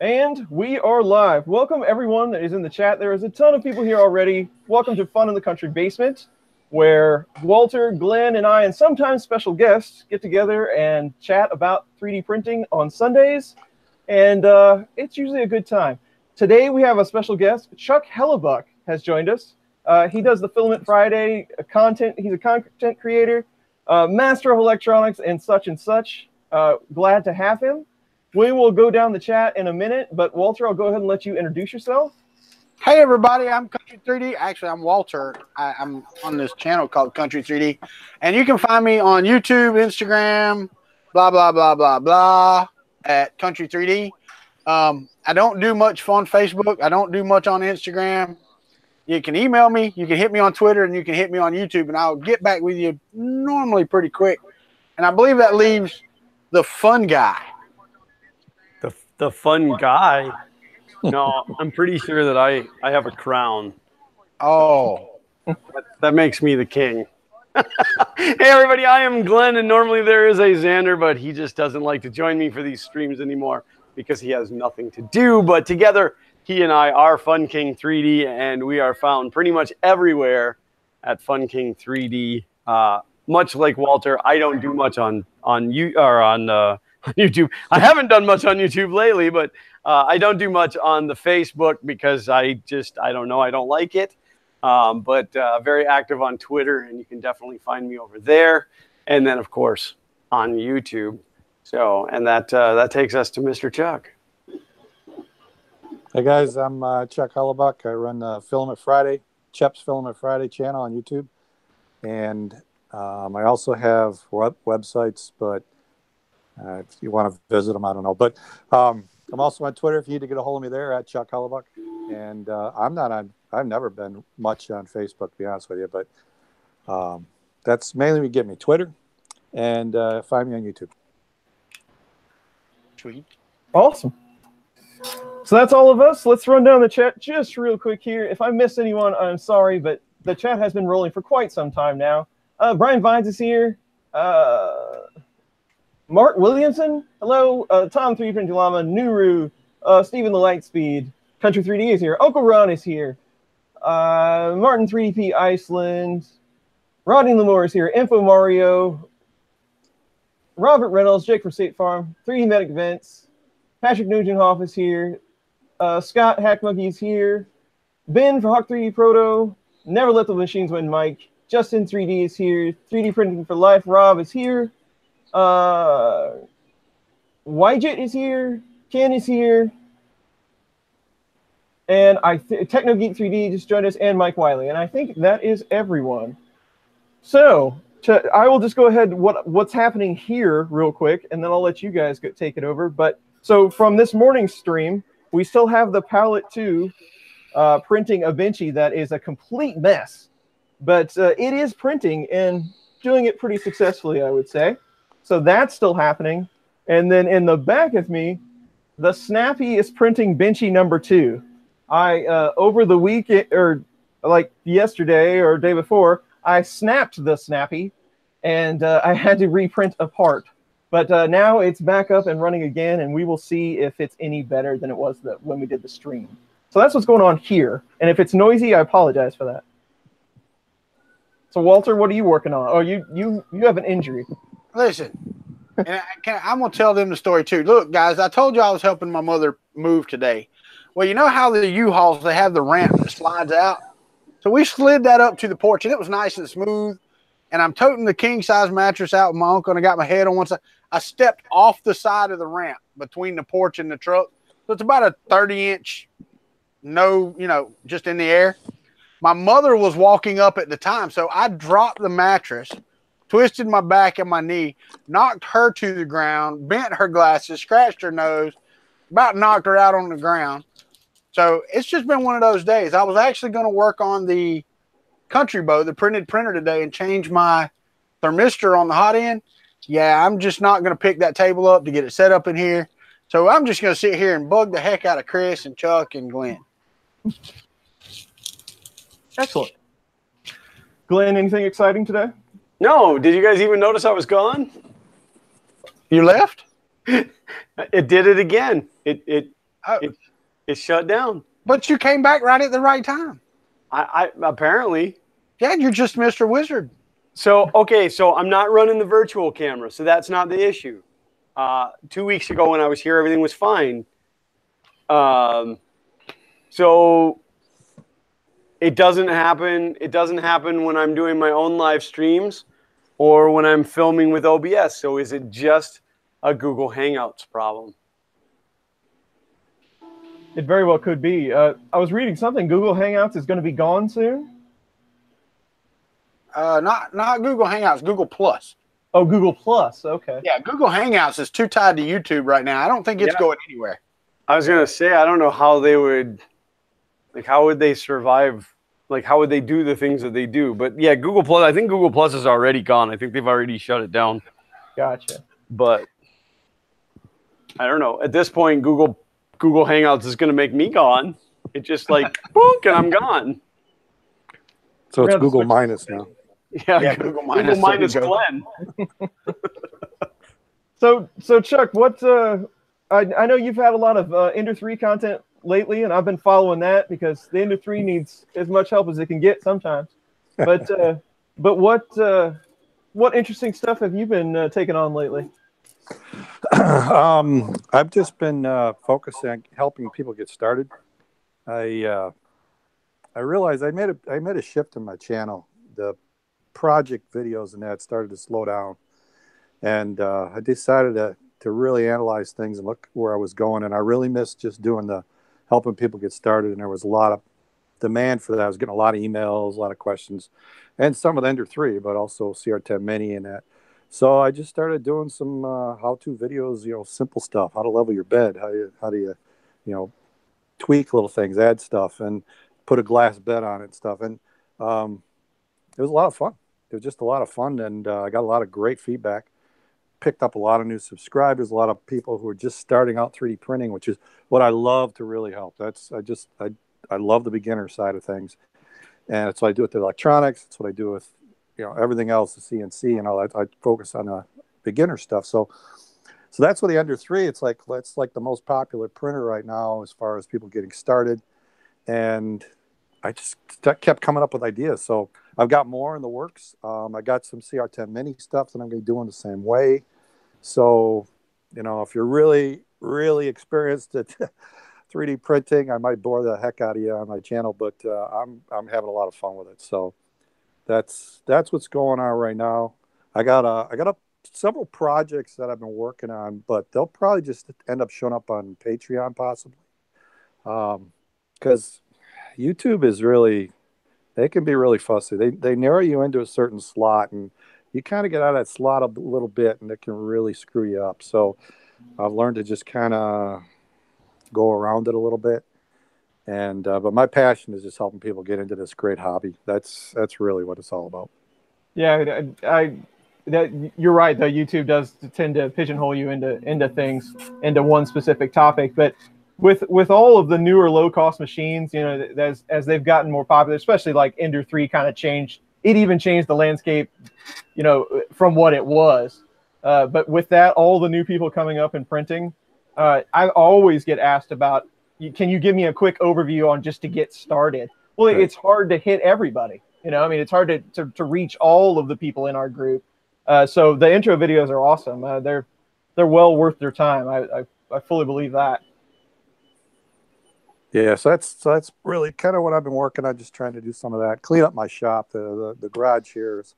And we are live. Welcome everyone that is in the chat. There is a ton of people here already. Welcome to Fun in the Country Basement, where Walter, Glenn, and I, and sometimes special guests, get together and chat about 3D printing on Sundays. And it's usually a good time. Today we have a special guest. Chuck Hellebuyck has joined us. He does the Filament Friday content. He's a content creator, master of electronics, and such and such. Glad to have him. We will go down the chat in a minute, but Walter, I'll go ahead and let you introduce yourself. Hey everybody, I'm Kuntry 3D. Actually, I'm Walter. I'm on this channel called Kuntry 3D, and you can find me on YouTube, Instagram, blah blah blah blah blah, at Kuntry 3D. I don't do much on Facebook. I don't do much on Instagram. You can email me, you can hit me on Twitter, and you can hit me on YouTube, and I'll get back with you normally pretty quick. And I believe that leaves the fun guy. The fun guy? No, I'm pretty sure that I have a crown. Oh. That makes me the king. Hey, everybody, I am Glenn, and normally there is a Xander, but he just doesn't like to join me for these streams anymore because he has nothing to do. But together, he and I are Fun King 3D, and we are found pretty much everywhere at Fun King 3D. Much like Walter, I don't do much on YouTube. I haven't done much on YouTube lately, but I don't do much on the Facebook because I don't know. I don't like it. But very active on Twitter, and you can definitely find me over there. And then, of course, on YouTube. So, and that takes us to Mr. Chuck. Hey guys, I'm Chuck Hellebuyck. I run Filament Friday, Chep's Filament Friday channel on YouTube, and I also have websites, but if you want to visit them, I don't know. But I'm also on Twitter if you need to get a hold of me there, at Chuck Hellebuyck. And I've never been much on Facebook, to be honest with you, but that's mainly what you get me, Twitter, and find me on YouTube. Sweet. Awesome. So that's all of us. Let's run down the chat just real quick here. If I missed anyone, I'm sorry, but the chat has been rolling for quite some time now. Brian Vines is here. Mark Williamson, hello. Tom 3 Printing Llama, Nuru, Stephen the Lightspeed, Kuntry 3D is here. Uncle Ron is here. Martin 3DP Iceland, Rodney Lamore is here. Info Mario, Robert Reynolds, Jake from State Farm, 3D Medic Vents, Patrick Nugenthoff is here. Scott Hackmonkey is here. Ben for Hawk 3D Proto, Never Let the Machines Win Mike, Justin 3D is here. 3D Printing for Life, Rob is here. Wyjet is here. Ken is here. And TechnoGeek 3D just joined us, and Mike Wiley. And I think that is everyone. So I will just go ahead what's happening here real quick, and then I'll let you guys take it over. But so from this morning's stream, we still have the Palette 2 printing a Vinci that is a complete mess. But it is printing and doing it pretty successfully, I would say. So that's still happening. And then in the back of me, the Snappy is printing Vinci number 2. I, over the week, or like yesterday or day before, I snapped the Snappy, and I had to reprint a part. But now it's back up and running again, and we will see if it's any better than it was when we did the stream. So that's what's going on here. And if it's noisy, I apologize for that. So Walter, what are you working on? Oh, you have an injury. Listen, and I'm going to tell them the story too. Look, guys, I told you I was helping my mother move today. Well, you know how the U-Hauls, they have the ramp that slides out? So we slid that up to the porch, and it was nice and smooth. And I'm toting the king-size mattress out with my uncle, and I got my head on one side. I stepped off the side of the ramp between the porch and the truck. So it's about a 30-inch, just in the air. My mother was walking up at the time, so I dropped the mattress, twisted my back and my knee, knocked her to the ground, bent her glasses, scratched her nose, about knocked her out on the ground. So it's just been one of those days. I was actually going to work on the Country Bow, the printed printer today, and change my thermistor on the hot end. Yeah, I'm just not going to pick that table up to get it set up in here. So I'm just going to sit here and bug the heck out of Chris and Chuck and Glenn. Excellent. Glenn, anything exciting today? No. Did you guys even notice I was gone? You left? It did it again. It It shut down. But you came back right at the right time. I apparently. Yeah, you're just Mr. Wizard. So, okay, so I'm not running the virtual camera, so that's not the issue. 2 weeks ago when I was here, everything was fine. So it doesn't happen. It doesn't happen when I'm doing my own live streams or when I'm filming with OBS. So is it just a Google Hangouts problem? It very well could be. I was reading something. Google Hangouts is going to be gone soon. Not Google Hangouts, Google Plus. Oh, Google Plus. Okay. Yeah, Google Hangouts is too tied to YouTube right now. I don't think it's going anywhere. I was gonna say I don't know how they would, like, how would they survive? Like, how would they do the things that they do? But yeah, Google Plus. I think Google Plus is already gone. I think they've already shut it down. Gotcha. But I don't know. At this point, Google Hangouts is gonna make me gone. It just like boink and I'm gone. So it's Google minus now. Yeah, Google minus Glenn. So Chuck, what? I know you've had a lot of Ender 3 content lately, and I've been following that because the Ender 3 needs as much help as it can get sometimes. But what interesting stuff have you been taking on lately? I've just been focusing on helping people get started. I realized I made a shift in my channel. The project videos and that started to slow down, and I decided to really analyze things and look where I was going. And I really missed just doing the helping people get started. And there was a lot of demand for that. I was getting a lot of emails, a lot of questions, and some of the Ender 3, but also CR10 Mini and that. So I just started doing some how-to videos, simple stuff, how to level your bed, how do you tweak little things, add stuff, and put a glass bed on it and stuff. And it was a lot of fun. It was just a lot of fun, and I got a lot of great feedback. Picked up a lot of new subscribers, a lot of people who are just starting out 3D printing, which is what I love to really help. I love the beginner side of things, and that's what I do with the electronics. That's what I do with everything else, the CNC and all that. I focus on the beginner stuff. So that's what the Ender 3. It's like the most popular printer right now as far as people getting started, and I just kept coming up with ideas. So I've got more in the works. I got some CR10 Mini stuff that I'm going to do in the same way. So, if you're really, really experienced at 3D printing, I might bore the heck out of you on my channel, but I'm having a lot of fun with it. So that's what's going on right now. I got several projects that I've been working on, but they'll probably just end up showing up on Patreon possibly, because YouTube is they can be really fussy. They narrow you into a certain slot, and you kind of get out of that slot a little bit, and it can really screw you up. So I've learned to just kind of go around it a little bit. And but my passion is just helping people get into this great hobby. That's really what it's all about. Yeah, you're right though. YouTube does tend to pigeonhole you into things, into one specific topic, but with all of the newer low-cost machines, as they've gotten more popular, especially like Ender 3 kind of changed. It even changed the landscape, from what it was. But with that, all the new people coming up in printing, I always get asked about, can you give me a quick overview on just to get started? Well, It's hard to hit everybody. It's hard to reach all of the people in our group. So the intro videos are awesome. They're well worth their time. I fully believe that. Yeah, so that's really kind of what I've been working on, just trying to do some of that, clean up my shop. The garage here is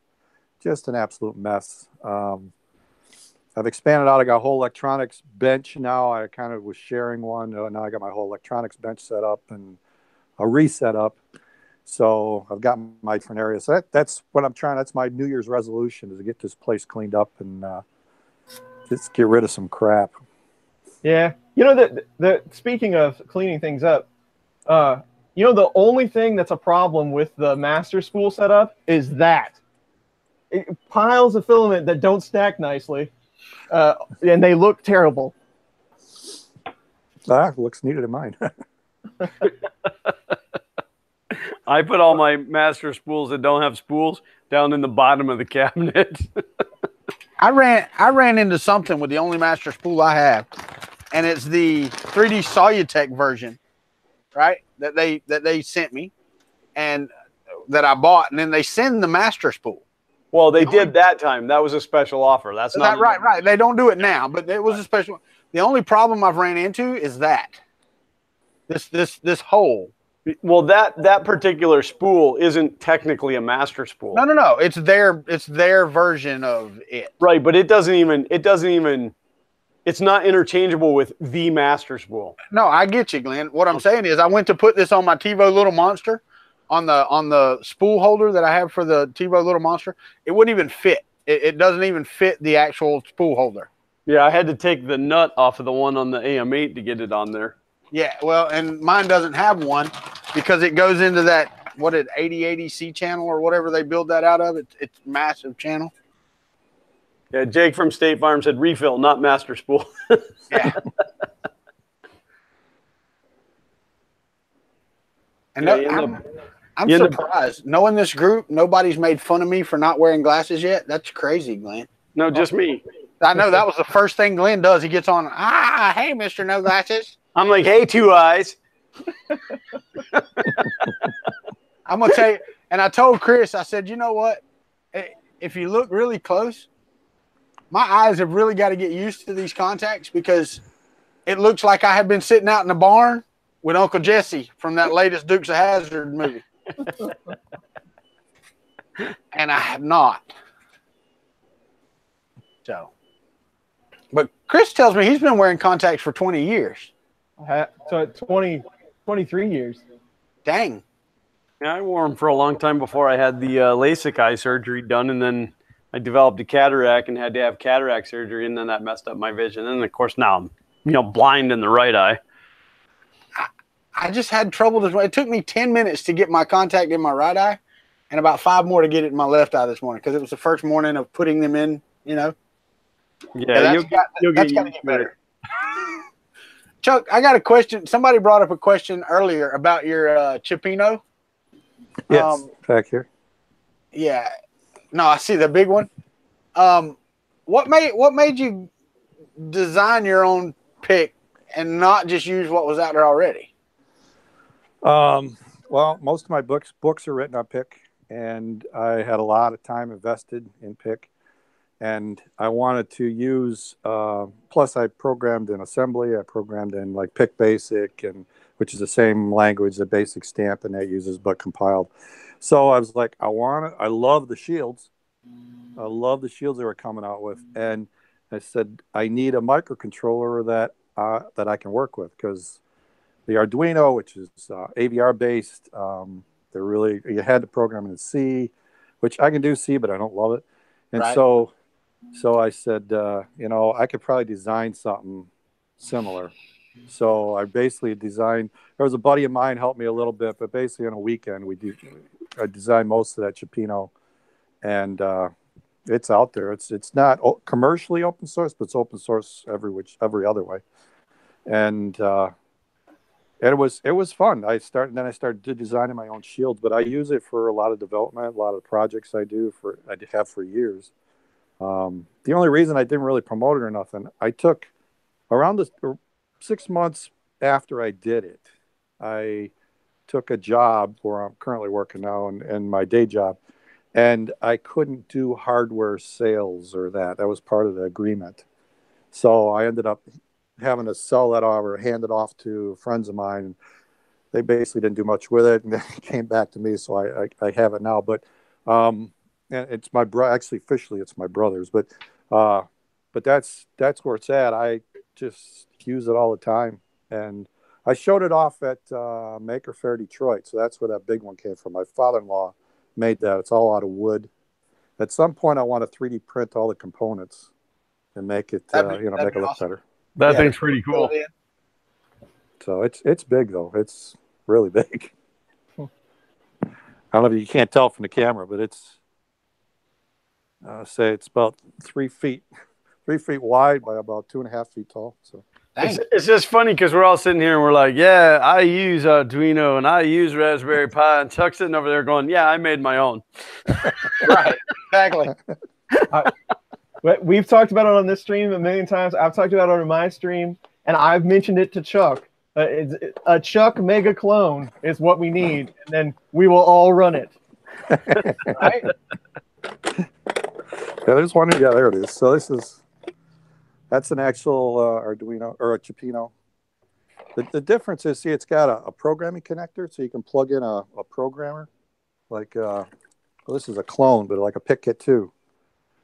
just an absolute mess. I've expanded out. I got a whole electronics bench now. I kind of was sharing one. Now I got my whole electronics bench set up and a reset up. So I've got my different areas. So that's what I'm trying. That's my New Year's resolution, is to get this place cleaned up and just get rid of some crap. Yeah. Speaking of cleaning things up, the only thing that's a problem with the master spool setup is piles of filament that don't stack nicely, and they look terrible. Looks neat in mine. I put all my master spools that don't have spools down in the bottom of the cabinet. I ran into something with the only master spool I have. and it's the 3D Solutech version, right? That they sent me, and that I bought, and then they send the master spool. Well, they did that time. That was a special offer. That's not right. They don't do it now, but it was a special. The only problem I've ran into is that this hole. Well, that particular spool isn't technically a master spool. No. It's their version of it. Right, but it doesn't even it's not interchangeable with the master spool. No, I get you, Glenn. What I'm saying is I went to put this on my TiVo Little Monster on the spool holder that I have for the TiVo Little Monster. It wouldn't even fit. It doesn't even fit the actual spool holder. Yeah, I had to take the nut off of the one on the AM8 to get it on there. Yeah, well, and mine doesn't have one because it goes into that, 8080C channel or whatever they build that out of. It's massive channel. Yeah, Jake from State Farm said refill, not master spool. Yeah. And I'm surprised. Knowing this group, nobody's made fun of me for not wearing glasses yet. That's crazy, Glenn. No, just me. I know that was the first thing Glenn does. He gets on, hey, Mr. No Glasses. I'm like, hey, two eyes. I'm going to tell you, and I told Chris, I said, you know what? If you look really close, my eyes have really got to get used to these contacts because it looks like I have been sitting out in the barn with Uncle Jesse from that latest Dukes of Hazzard movie. And I have not. So, but Chris tells me he's been wearing contacts for 20 years. So 23 years. Dang. Yeah, I wore them for a long time before I had the LASIK eye surgery done, and then I developed a cataract and had to have cataract surgery, and then that messed up my vision. And of course now I'm, blind in the right eye. I just had trouble. It took me 10 minutes to get my contact in my right eye, and about 5 more to get it in my left eye this morning because it was the first morning of putting them in. Yeah, that's got to get better. Chuck, I got a question. Somebody brought up a question earlier about your Chipino. Yes, back here. Yeah. No, I see the big one. What made you design your own pick and not just use what was out there already? Well, most of my books are written on pick, and I had a lot of time invested in pick. And I wanted to use, plus I programmed in assembly, I programmed in like Pick Basic, which is the same language that Basic Stampin' That uses, but compiled. So I was like, I love the shields. I love the shields they were coming out with. And I said, I need a microcontroller that I can work with because the Arduino, which is AVR based, you had to program in C, which I can do C, but I don't love it. And right. So I said, I could probably design something similar. So I basically designed. There was a buddy of mine helped me a little bit, but basically on a weekend I designed most of that Chipino, and it's out there. It's not commercially open source, but it's open source every other way, and it was fun. I started designing my own shields, but I use it for a lot of development, a lot of projects I have for years. The only reason I didn't really promote it or nothing, I took around 6 months after I did it, I took a job where I'm currently working now and my day job, and I couldn't do hardware sales or that. That was part of the agreement. So I ended up having to sell that off or hand it off to friends of mine. They basically didn't do much with it, and then it came back to me, so I have it now. But and it's my brother. Actually, officially, it's my brother's. But that's where it's at. I just use it all the time, and I showed it off at Maker Faire Detroit. So that's where that big one came from. My father-in-law made that. It's all out of wood. At some point, I want to 3D print all the components and make it make it look awesome. better. That thing's pretty cool. So it's big though. It's really big. I don't know if you can't tell from the camera, but it's say it's about 3 feet wide by about 2.5 feet tall. So it's just funny because we're all sitting here and we're like, yeah, I use Arduino and I use Raspberry Pi, and Chuck's sitting over there going, yeah, I made my own. Right, exactly. We've talked about it on this stream a million times. I've talked about it on my stream. and I've mentioned it to Chuck. A Chuck mega clone is what we need, and then we will all run it. Right? Yeah, there's one. Yeah, there it is. So that's an actual Arduino or a Chipino. The difference is, see, it's got a programming connector, so you can plug in a programmer. Like, well, this is a clone, but like a PickKit 2.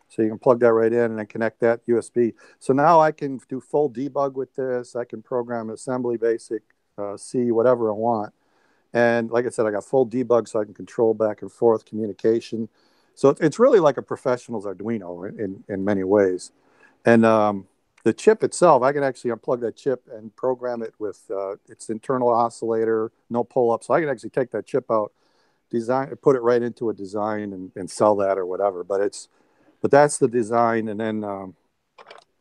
So you can plug that right in and then connect that USB. So now I can do full debug with this. I can program assembly, basic, C, whatever I want. And like I said, I got full debug, so I can control back and forth communication. So it's really like a professional's Arduino in many ways. And the chip itself, I can actually unplug that chip and program it with its internal oscillator, no pull-up. So I can actually take that chip out, put it right into a design and sell that or whatever. But that's the design. And then,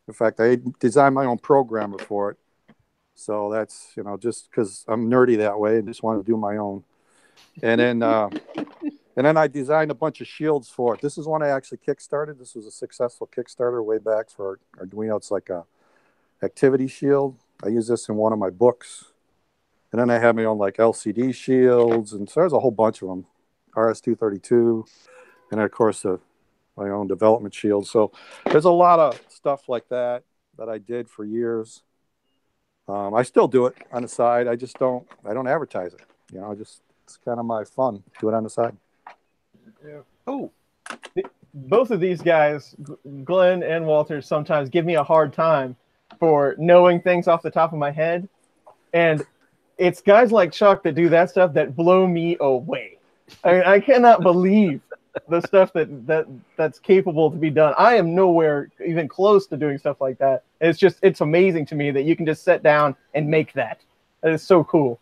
in fact, I designed my own programmer for it. So that's, just because I'm nerdy that way and just want to do my own. And then I designed a bunch of shields for it. This is one I actually kickstarted. This was a successful Kickstarter way back for Arduino. It's like a activity shield. I use this in one of my books. And then I have my own like LCD shields. And so there's a whole bunch of them. RS-232. And then, of course, my own development shield. So there's a lot of stuff like that I did for years. I still do it on the side. I don't advertise it. It's kind of my fun. Do it on the side. Yeah. Oh, both of these guys, Glenn and Walter, sometimes give me a hard time for knowing things off the top of my head. And it's guys like Chuck that do that stuff that blow me away. I mean, I cannot believe the stuff that's capable to be done. I am nowhere even close to doing stuff like that. It's amazing to me that you can just sit down and make that. That is so cool.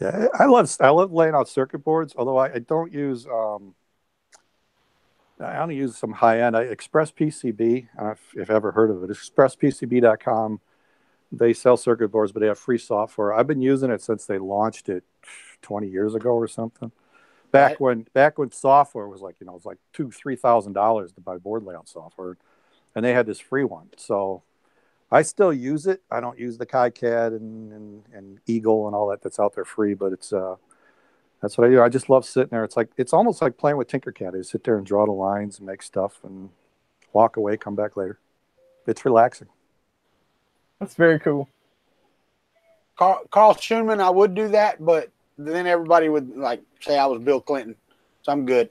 Yeah, I love laying out circuit boards, although I don't use I only use some high-end. Express PCB, I don't know if you've ever heard of it. ExpressPCB.com. They sell circuit boards, but they have free software. I've been using it since they launched it 20 years ago or something. Back when software was like, it's like $2,000-$3,000 to buy board layout software, and they had this free one. So I still use it. I don't use the KiCad and Eagle and all that's out there free, but it's that's what I do. I just love sitting there. It's almost like playing with Tinkercad. I sit there and draw the lines and make stuff and walk away, come back later. It's relaxing. That's very cool. Carl Schumann, I would do that, but then everybody would say I was Bill Clinton, so I'm good.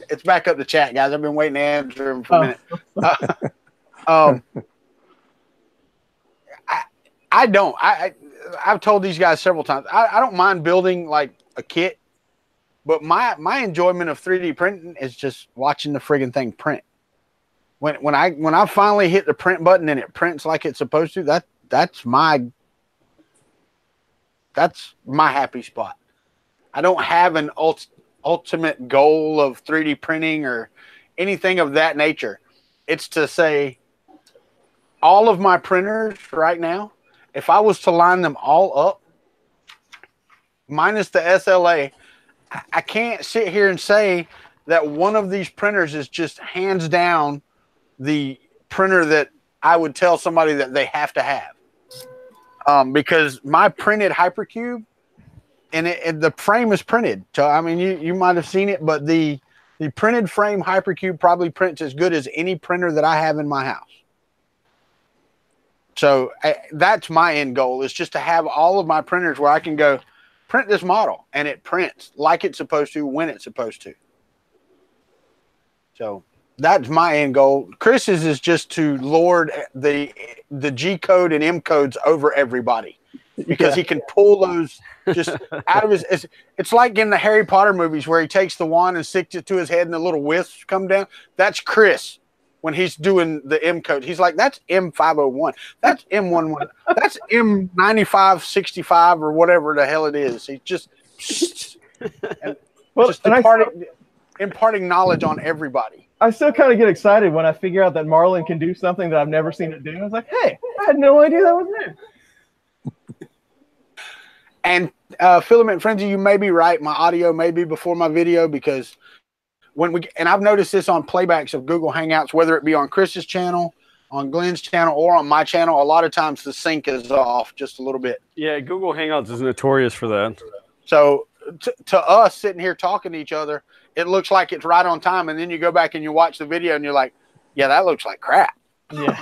It's back up the chat, guys. I've been waiting to answer him for a minute. I don't. I've told these guys several times. I don't mind building like a kit, but my enjoyment of 3D printing is just watching the friggin' thing print. When I finally hit the print button and it prints like it's supposed to, that's my happy spot. I don't have an ultimate goal of 3D printing or anything of that nature. It's to say all of my printers right now, if I was to line them all up, minus the SLA, I can't sit here and say that one of these printers is just hands down the printer that I would tell somebody that they have to have. Because my printed Hypercube, and the frame is printed. So, I mean, you might have seen it, but the printed frame Hypercube probably prints as good as any printer that I have in my house. So that's my end goal, is just to have all of my printers where I can go print this model and it prints like it's supposed to when it's supposed to. So that's my end goal. Chris's is just to lord the G code and M codes over everybody, because he can pull those just out of his. It's like in the Harry Potter movies where he takes the wand and sticks it to his head and the little wisps come down. That's Chris when he's doing the M code. He's like, that's M501. That's M11. That's M9565 or whatever the hell it is. He's just, imparting knowledge on everybody. I still kind of get excited when I figure out that Marlon can do something that I've never seen it do. I was like, hey, I had no idea that was there. And Filament Frenzy, you may be right. My audio may be before my video, because and I've noticed this on playbacks of Google Hangouts, whether it be on Chris's channel, on Glenn's channel or on my channel, a lot of times the sync is off just a little bit. Yeah, Google Hangouts is notorious for that. So to us sitting here talking to each other, it looks like it's right on time. And then you go back and you watch the video and you're like, yeah, that looks like crap. Yeah.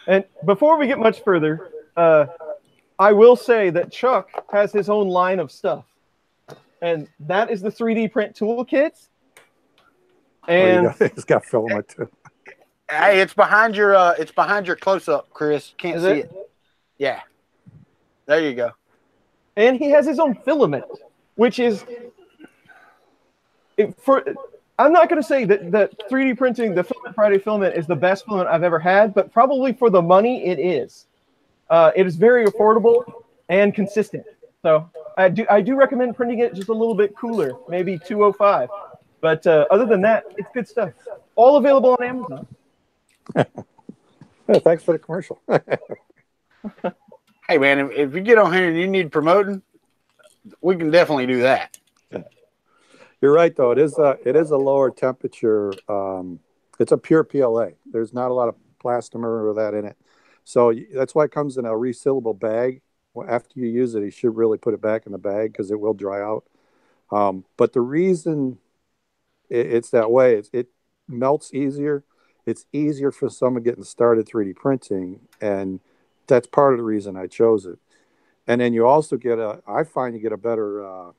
And before we get much further, I will say that Chuck has his own line of stuff. And that is the 3D print toolkit. And it's got filament too. Hey, it's behind your close up, Chris. Can't see it. Yeah. There you go. And he has his own filament, which is I'm not going to say that 3D printing, the Filament Friday filament, is the best filament I've ever had, but probably for the money, it is. It is very affordable and consistent. So I do recommend printing it just a little bit cooler, maybe 205. But other than that, it's good stuff. All available on Amazon. Yeah, thanks for the commercial. Hey, man, if you get on here and you need promoting, we can definitely do that. You're right, though. It is a lower temperature. It's a pure PLA. There's not a lot of plastomer or that in it. So that's why it comes in a resealable bag. Well, after you use it, you should really put it back in the bag because it will dry out. But the reason it's that way, it melts easier. It's easier for someone getting started 3D printing, and that's part of the reason I chose it. And then you also I find you get a better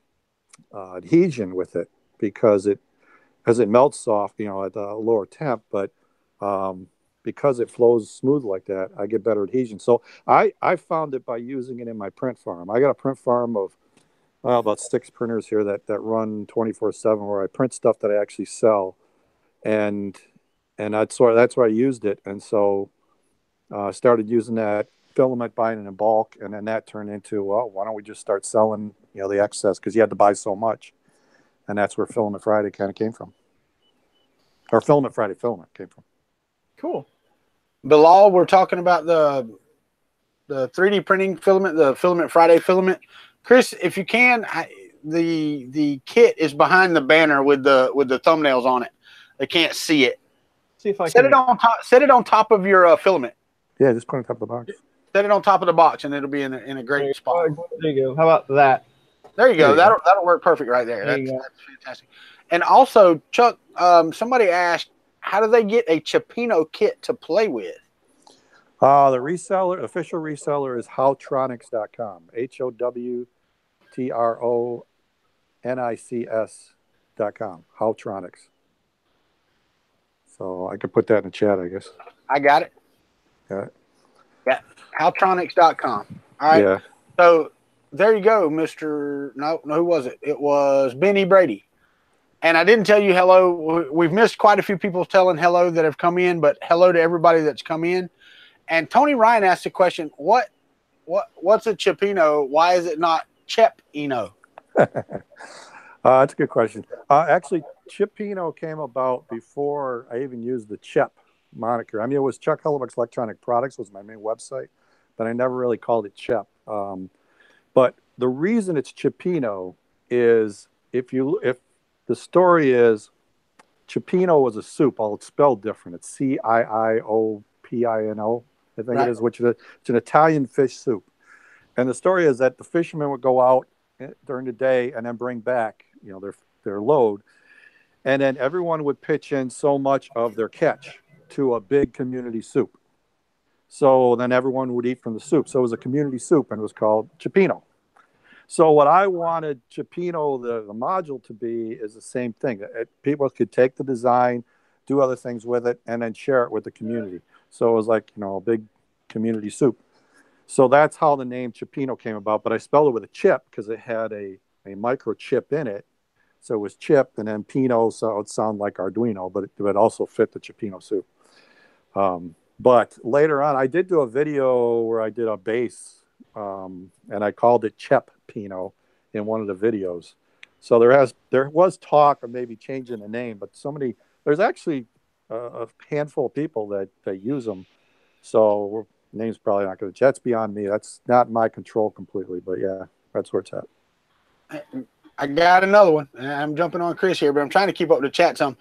adhesion with it because it melts soft, at a lower temp, but because it flows smooth like that, I get better adhesion. So I found it by using it in my print farm. I got a print farm of about 6 printers here that run 24/7, where I print stuff that I actually sell, and that's where I used it. And so I started using that filament, buying it in bulk, and then that turned into, well, why don't we just start selling the excess, because you had to buy so much. And that's where Filament Friday kind of came from, or Filament Friday filament came from. Cool. Bilal, we're talking about the 3D printing filament, the Filament Friday filament. Chris, if you can, the kit is behind the banner with the thumbnails on it. They can't see it. See if I set can. it on top. Set it on top of your filament. Yeah, just put it on top of the box. Set it on top of the box, and it'll be in a great spot. There you go. How about that? There you go. That'll work perfect right there. That's fantastic. And also, Chuck, somebody asked, how do they get a Chipino kit to play with? The official reseller is howtronics.com. HOWTRONICS.com. Howtronics. So I could put that in the chat, I guess. I got it. Got it. Yeah. Howtronics.com. All right. Yeah. So there you go, Mr. No, who was it? It was Benny Brady. And I didn't tell you hello. We've missed quite a few people telling hello that have come in, but hello to everybody that's come in. And Tony Ryan asked a question, what's a Chipino? Why is it not Chep-ino? That's a good question. Actually, Chipino came about before I even used the Chep moniker. I mean, it was Chuck Hellebuyck's Electronic Products was my main website, but I never really called it Chep. But the reason it's Chipino is if the story is Chipino was a soup, although it's spelled different. It's CIIOPINO, I think it is, which is it's an Italian fish soup. And the story is that the fishermen would go out during the day and then bring back, their load. And then everyone would pitch in so much of their catch to a big community soup. So then everyone would eat from the soup. So it was a community soup, and it was called Chipino. So what I wanted Chipino, the module, to be is the same thing. People could take the design, do other things with it, and then share it with the community. So it was like, a big community soup. So that's how the name Chipino came about. But I spelled it with a chip because it had a microchip in it. So it was chip and then Pino, so it would sound like Arduino, but it would also fit the Chipino soup. But later on, I did do a video where I did a base, and I called it Chep Pino in one of the videos. So there was talk of maybe changing the name, but there's actually a handful of people that use them. So name's probably not going to. That's beyond me. That's not my control completely. But yeah, that's where it's at. I got another one. I'm jumping on Chris here, but I'm trying to keep up the chat some.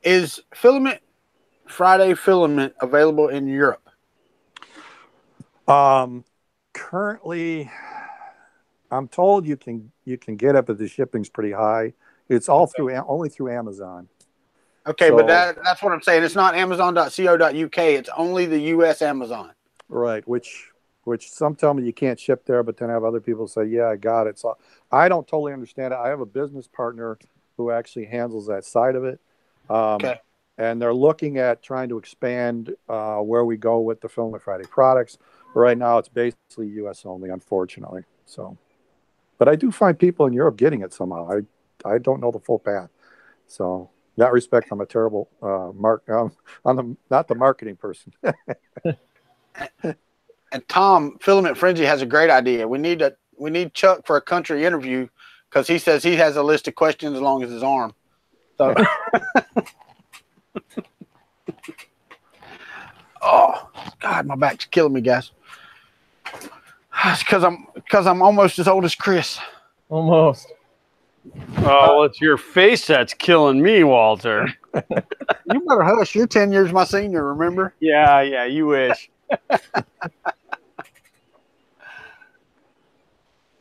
Is Filament Friday filament available in Europe? Currently, I'm told you can get it, but the shipping's pretty high. It's all only through Amazon. Okay, So, but that's what I'm saying. It's not Amazon.co.uk. It's only the U.S. Amazon. Right, which some tell me you can't ship there, but then I have other people say, yeah, I got it. So I don't totally understand it. I have a business partner who actually handles that side of it. Okay. And they're looking at trying to expand where we go with the Filament Friday products. Right now, it's basically U.S. only, unfortunately. So, but I do find people in Europe getting it somehow. I don't know the full path. So, in that respect, I'm a terrible not the marketing person. And Tom, Filament Frenzy has a great idea. We need Chuck for a country interview because he says he has a list of questions as long as his arm. So, oh God, my back's killing me, guys. It's because I'm almost as old as Chris. Almost. Oh, it's your face that's killing me, Walter. You better hush. You're 10 years my senior, remember? Yeah, you wish.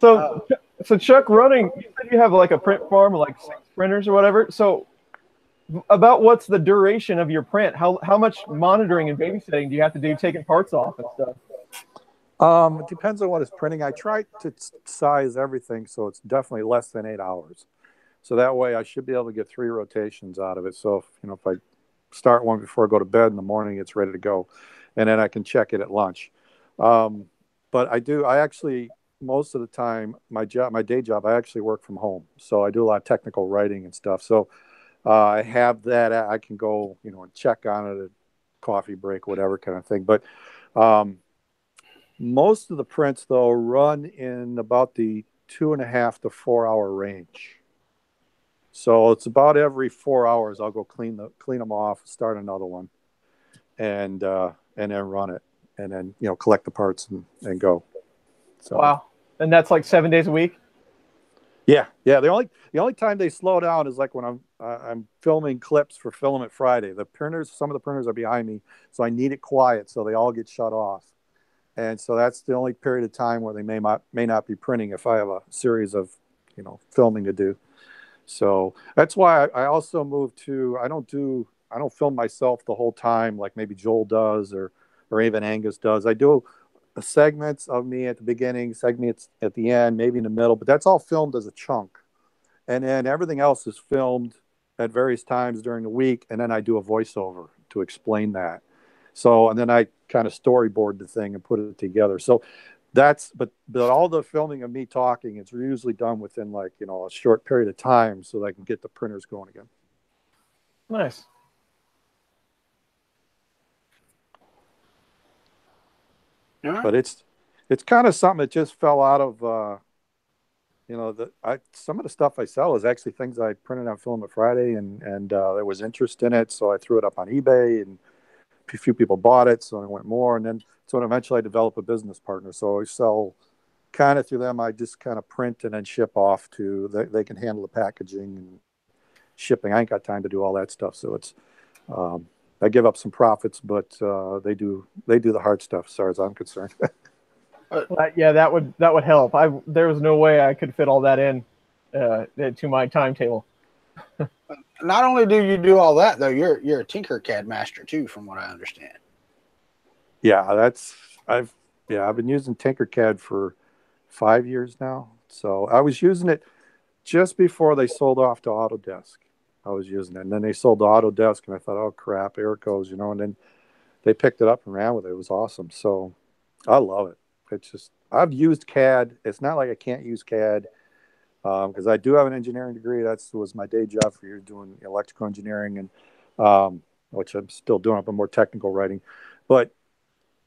So Chuck, you said you have like a print farm, like 6 printers or whatever. So about what's the duration of your print? How much monitoring and babysitting do you have to do taking parts off and stuff? It depends on what it's printing. I try to size everything so it's definitely less than 8 hours. So that way I should be able to get 3 rotations out of it. So if I start one before I go to bed in the morning, it's ready to go. And then I can check it at lunch. But I actually, most of the time, my day job, I actually work from home. So I do a lot of technical writing and stuff. So I have that. I can go, and check on it at coffee break, whatever kind of thing. But most of the prints, though, run in about the 2.5 to 4 hour range. So it's about every 4 hours I'll go clean them off, start another one, and then run it, and then collect the parts and go. So, wow, and that's like 7 days a week. Yeah. The only time they slow down is like when I'm filming clips for Filament Friday. Some of the printers are behind me, so I need it quiet, so they all get shut off. And so that's the only period of time where they may not be printing if I have a series of filming to do. So that's why I also moved to I don't film myself the whole time like maybe Joel does or even Angus does. I do segments of me at the beginning, segments at the end, maybe in the middle, but that's all filmed as a chunk. And then everything else is filmed at various times during the week, and then I do a voiceover to explain that. So, and then I kind of storyboard the thing and put it together. So but all the filming of me talking, it's usually done within like, a short period of time so that I can get the printers going again. Nice. But it's kind of something that just fell out of, some of the stuff I sell is actually things I printed on Filament Friday and there was interest in it. So I threw it up on eBay and a few people bought it. So I went more. And then, so eventually I developed a business partner. So I sell kind of through them. I just kind of print and then ship off to, they can handle the packaging and shipping. I ain't got time to do all that stuff. So it's, I give up some profits, but they do the hard stuff as far as I'm concerned. Yeah, that would help. There was no way I could fit all that in to my timetable. Not only do you do all that, though, you're a Tinkercad master too, from what I understand. Yeah, I've been using Tinkercad for 5 years now. So I was using it just before they sold off to Autodesk. I was using it, and then they sold to Autodesk, and I thought, oh crap, here it goes, and then they picked it up and ran with it. It was awesome. So I love it. It's just, I've used CAD. It's not like I can't use CAD because I do have an engineering degree. That was my day job for years, doing electrical engineering, and which I'm still doing, but more technical writing. But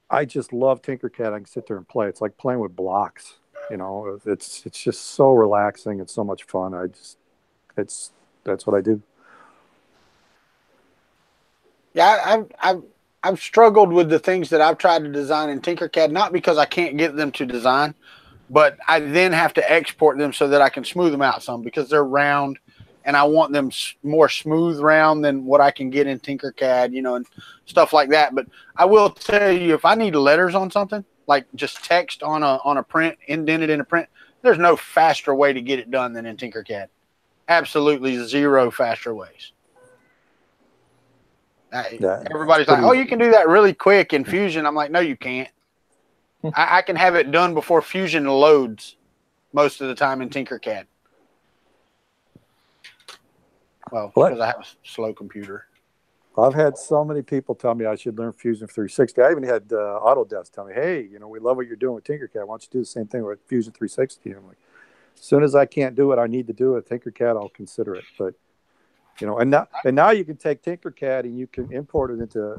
I just love Tinkercad. I can sit there and play. It's like playing with blocks. It's just so relaxing. It's so much fun. That's what I do. Yeah, I've struggled with the things that I've tried to design in Tinkercad, not because I can't get them to design, but I then have to export them so that I can smooth them out some because they're round and I want them more smooth round than what I can get in Tinkercad, and stuff like that. But I will tell you, if I need letters on something, like just text on a print, indented in a print, there's no faster way to get it done than in Tinkercad. Absolutely zero faster ways. Everybody's like, oh, you can do that really quick in Fusion. I'm like, no, you can't. I can have it done before Fusion loads most of the time in Tinkercad. Well, because I have a slow computer. I've had so many people tell me I should learn Fusion 360. I even had Autodesk tell me, hey, we love what you're doing with Tinkercad. Why don't you do the same thing with Fusion 360? And I'm like, as soon as I can't do it, I need to do it. Tinkercad, I'll consider it. But, and now you can take Tinkercad and you can import it into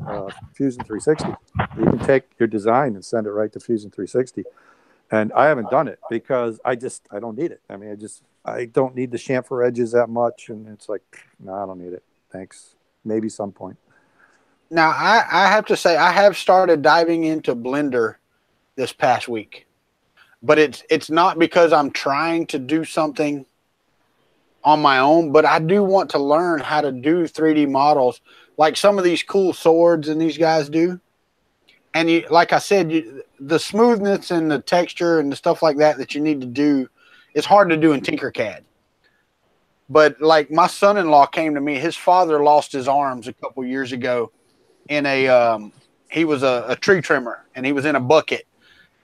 Fusion 360. You can take your design and send it right to Fusion 360. And I haven't done it because I don't need it. I mean, I don't need the chamfer edges that much. And it's like, no, I don't need it. Thanks. Maybe some point. Now, I have to say, I have started diving into Blender this past week. But it's not because I'm trying to do something on my own, but I do want to learn how to do 3D models like some of these cool swords and these guys do. And like I said, the smoothness and the texture and the stuff like that you need to do, it's hard to do in Tinkercad. But like my son-in-law came to me, his father lost his arms a couple years ago in he was a tree trimmer and he was in a bucket.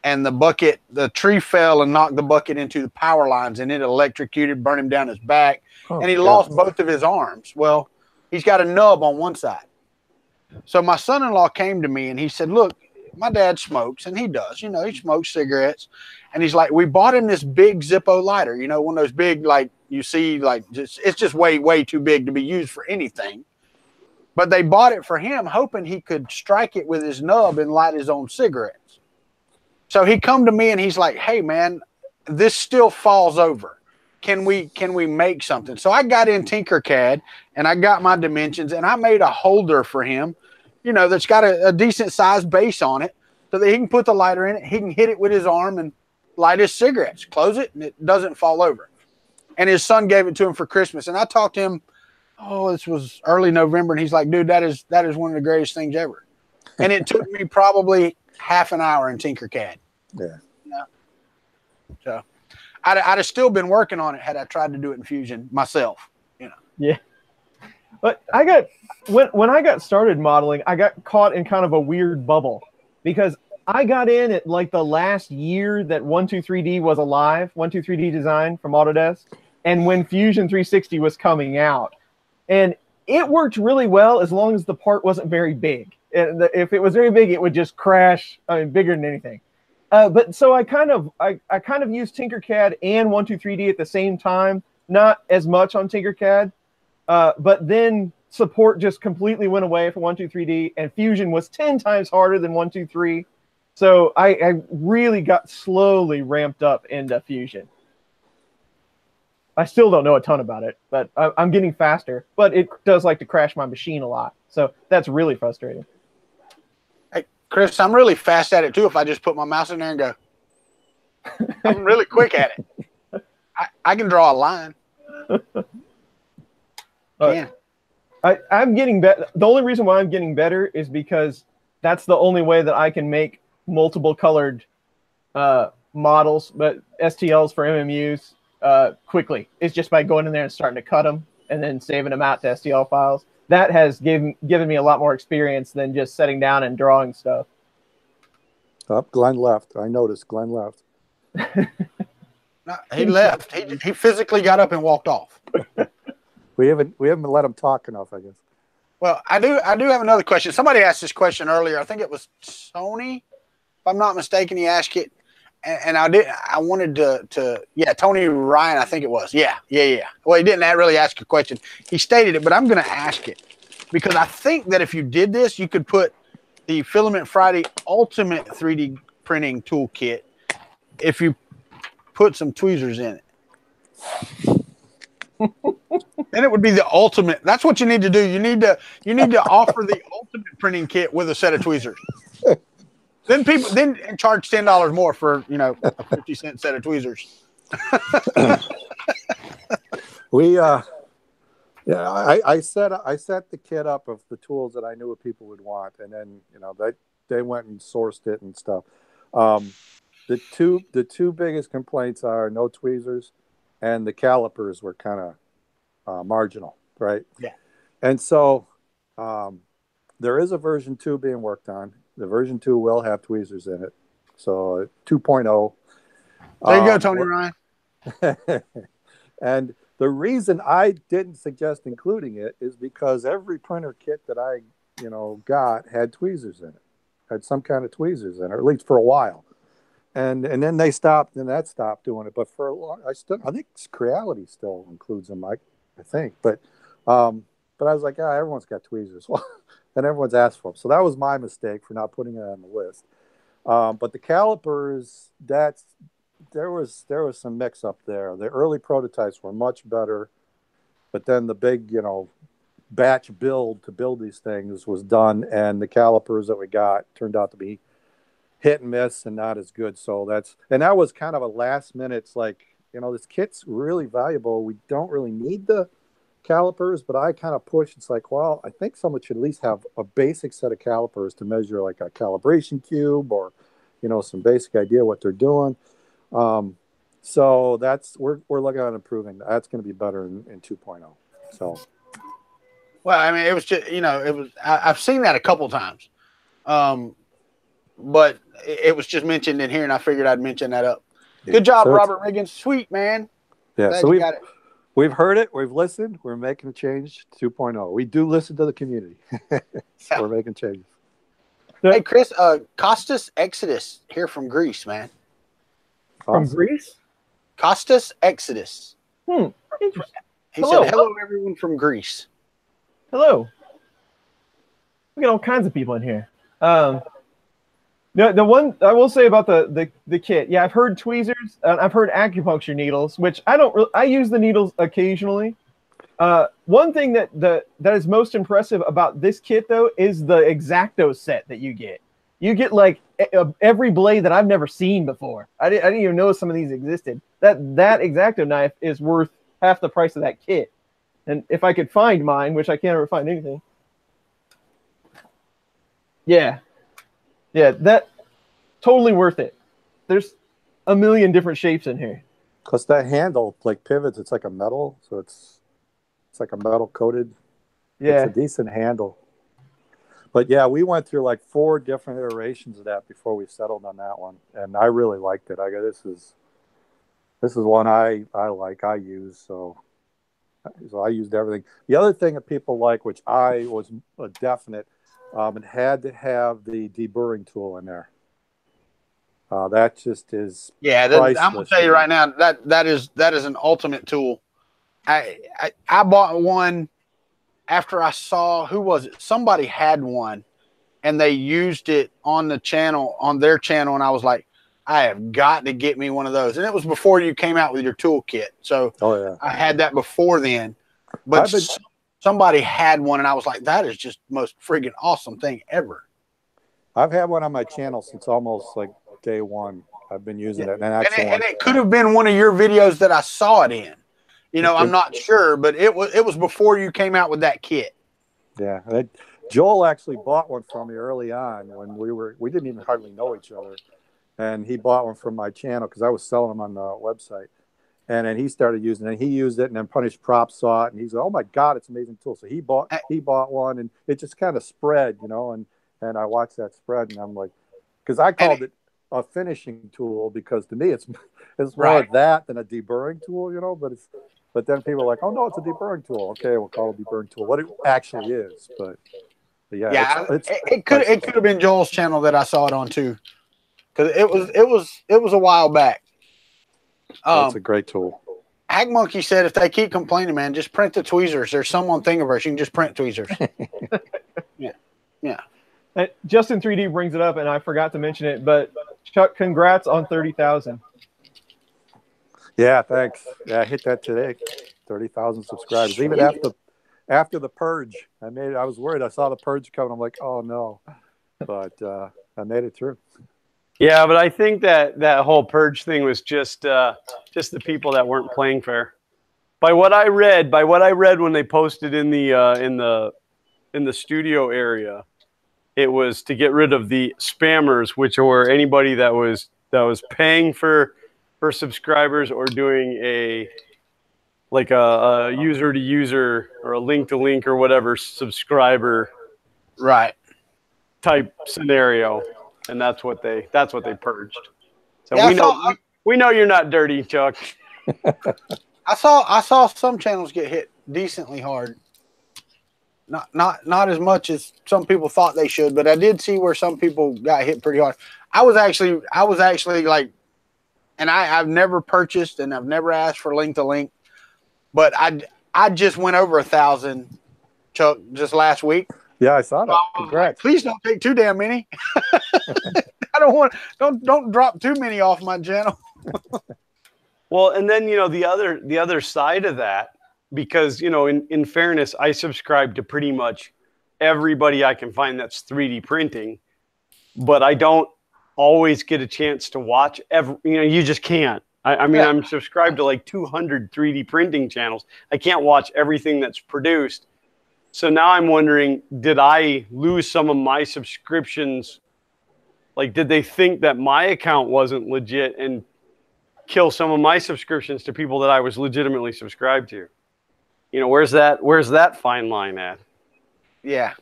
And the tree fell and knocked the bucket into the power lines and it electrocuted, burned him down his back. And he lost both of his arms. Well, he's got a nub on one side. So my son-in-law came to me and he said, look, my dad smokes and he does, he smokes cigarettes. And he's like, we bought him this big Zippo lighter, one of those big, like you see, like it's just way, way too big to be used for anything. But they bought it for him, hoping he could strike it with his nub and light his own cigarettes. So he come to me and he's like, hey man, this still falls over. Can we make something? So I got in Tinkercad and I got my dimensions and I made a holder for him, that's got a decent sized base on it so that he can put the lighter in it. He can hit it with his arm and light his cigarettes, close it, and it doesn't fall over. And his son gave it to him for Christmas. And I talked to him, this was early November. And he's like, dude, that is one of the greatest things ever. And it took me probably half an hour in Tinkercad. Yeah. So I'd have still been working on it had I tried to do it in Fusion myself. Yeah. But when I got started modeling, I got caught in kind of a weird bubble because I got in at like the last year that 123D was alive, 123D design from Autodesk, and when Fusion 360 was coming out. And it worked really well as long as the part wasn't very big. And if it was very big, it would just crash. I mean, bigger than anything. But so I kind of used Tinkercad and 123D at the same time, not as much on Tinkercad, but then support just completely went away for 123D, and Fusion was 10 times harder than 123. So I really got slowly ramped up into Fusion. I still don't know a ton about it, but I'm getting faster. But it does like to crash my machine a lot, so that's really frustrating. Chris, I'm really fast at it too if I just put my mouse in there and go. I'm really quick at it. I can draw a line. Yeah. I'm getting better. The only reason why I'm getting better is because that's the only way that I can make multiple colored models, but STLs for MMUs quickly. It's just by going in there and starting to cut them and then saving them out to STL files. That has given me a lot more experience than just sitting down and drawing stuff. Glenn left. I noticed Glenn left. No, he left. He physically got up and walked off. We haven't let him talk enough, I guess. Well, I do have another question. Somebody asked this question earlier. I think it was Tony, if I'm not mistaken. He asked it, and I wanted to Tony Ryan, I think it was. Yeah. Well, he didn't really ask a question. He stated it, but I'm going to ask it because I think that if you did this, you could put the Filament Friday Ultimate 3D Printing Toolkit if you put some tweezers in it. Then it would be the ultimate. That's what you need to do. You need to offer the ultimate printing kit with a set of tweezers. Then charge $10 more for a 50-cent set of tweezers. We Yeah, I set the kit up of the tools that I knew what people would want, and then they went and sourced it and stuff. The two biggest complaints are no tweezers, and the calipers were kind of marginal, right? Yeah. And so there is a version 2 being worked on. The version 2 will have tweezers in it, so 2.0. There you go, Tony Ryan. And the reason I didn't suggest including it is because every printer kit that I, got had tweezers in it, had some kind of tweezers in it, or at least for a while. And then they stopped, and that stopped doing it. But for a long, I think Creality still includes them, I think. But I was like, everyone's got tweezers, and everyone's asked for them. So that was my mistake for not putting it on the list. But the calipers, there was some mix up there. The early prototypes were much better, but then the big, batch build to build these things was done, and the calipers that we got turned out to be hit and miss and not as good. So that was kind of a last minute. It's like, this kit's really valuable. We don't really need the calipers, but I kind of pushed. It's like, well, I think someone should at least have a basic set of calipers to measure like a calibration cube or, some basic idea what they're doing. So we're looking at improving. That's going to be better in 2.0. So, well, I mean, it was just, I've seen that a couple times. But it was just mentioned in here, and I figured I'd mention that up. Good job, so Robert Riggins. Sweet, man. Yeah, glad so you got it. We've heard it. We've listened. We're making a change to 2.0. We do listen to the community. So we're making changes. Hey, Chris, Costas Exodus here from Greece, man. From Greece? Costas Exodus. Interesting. He said, hello, everyone from Greece. Hello. We got all kinds of people in here. The one I will say about the kit, I've heard tweezers, I've heard acupuncture needles, which I use the needles occasionally. One thing that is most impressive about this kit though is the Exacto set that you get. You get like every blade that I've never seen before. I didn't even know some of these existed. That Exacto knife is worth half the price of that kit. And if I could find mine, which I can't ever find anything. Yeah, that totally worth it. There's a million different shapes in here. Because that handle like pivots, it's like a metal, so it's like a metal coated. Yeah, it's a decent handle. But yeah, we went through like 4 different iterations of that before we settled on that one, and I really liked it. I go, this is one I like. I use so I used everything. The other thing that people like, which I was a definite. It had to have the deburring tool in there. That just is. Yeah, I'm gonna tell you right now that is an ultimate tool. I bought one after I saw, who was it? Somebody had one, and they used it on their channel, and I was like, I have got to get me one of those. And it was before you came out with your toolkit, so I had that before then. But somebody had one, and I was like, that is just the most friggin' awesome thing ever. I've had one on my channel since almost like day one. I've been using it. And it could have been one of your videos that I saw it in. I'm not sure, but it was before you came out with that kit. Yeah. Joel actually bought one from me early on when we didn't even hardly know each other. And he bought one from my channel because I was selling them on the website. And then he started using it. And he used it, and then Punished Prop saw it, and he's like, "Oh my God, it's an amazing tool." So he bought one, and it just kind of spread, and I watched that spread, and I'm like, because I called it a finishing tool because to me it's more of that than a deburring tool, but then people are like, "Oh no, it's a deburring tool." Okay, we'll call it a deburring tool. What it actually is, but yeah, it could have been Joel's channel that I saw it on too, because it was a while back. That's a great tool. Hack Monkey said if they keep complaining, man, just print the tweezers. There's some on Thingiverse. You can just print tweezers. Yeah. Justin 3D brings it up, and I forgot to mention it, but Chuck, congrats on 30,000. Yeah, thanks. Yeah, I hit that today. 30,000 subscribers. Sweet. Even after the purge, I was worried. I saw the purge coming. I'm like, oh no, but I made it through. Yeah, but I think that whole purge thing was just the people that weren't playing fair. By what I read when they posted in the studio area, it was to get rid of the spammers, which were anybody that was paying for subscribers or doing a user to user or a link to link or whatever subscriber Right. type scenario, and that's what they purged. So Yeah, we know you're not dirty, Chuck. I saw some channels get hit decently hard. Not as much as some people thought they should, but I did see where some people got hit pretty hard. I was actually like, and I've never purchased and I've never asked for link to link, but I just went over 1,000, Chuck, just last week. Yeah, I saw that. Congrats. Please don't take too damn many. I don't drop too many off my channel. Well, and then the other side of that, because in fairness, I subscribe to pretty much everybody I can find that's 3D printing, but I don't always get a chance to watch you just can't. I mean, I'm subscribed to like 200 3D printing channels. I can't watch everything that's produced. So now I'm wondering, did I lose some of my subscriptions? Like, did they think that my account wasn't legit and kill some of my subscriptions to people that I was legitimately subscribed to? Where's that fine line at? Yeah.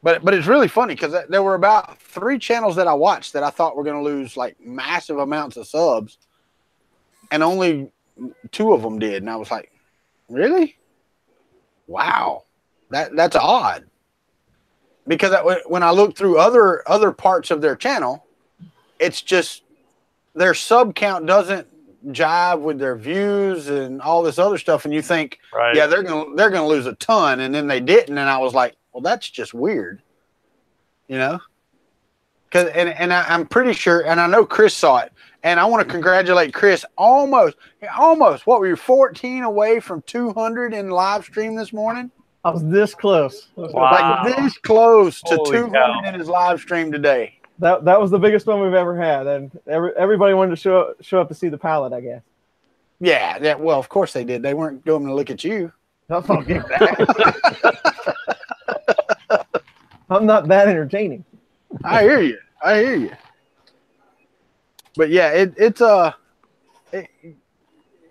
But it's really funny because there were about 3 channels that I watched that I thought were going to lose like massive amounts of subs, and only 2 of them did. And I was like, really? Wow, that's odd. Because when I look through other parts of their channel, it's just their sub count doesn't jive with their views and all this other stuff, and you think, right, yeah, they're gonna lose a ton, and then they didn't, and I was like, well, that's just weird, Because I'm pretty sure, and I know Chris saw it, and I want to congratulate Chris. Almost. What were you, 14 away from 200 in live stream this morning? I was this close. Wow. Like this close to Holy 200 cow. in his live stream today. That was the biggest one we've ever had, and everybody wanted to show up to see the palette, I guess. Yeah. Well, of course they did. They weren't going to look at you. That's not good. I'm not that entertaining. I hear you. But yeah,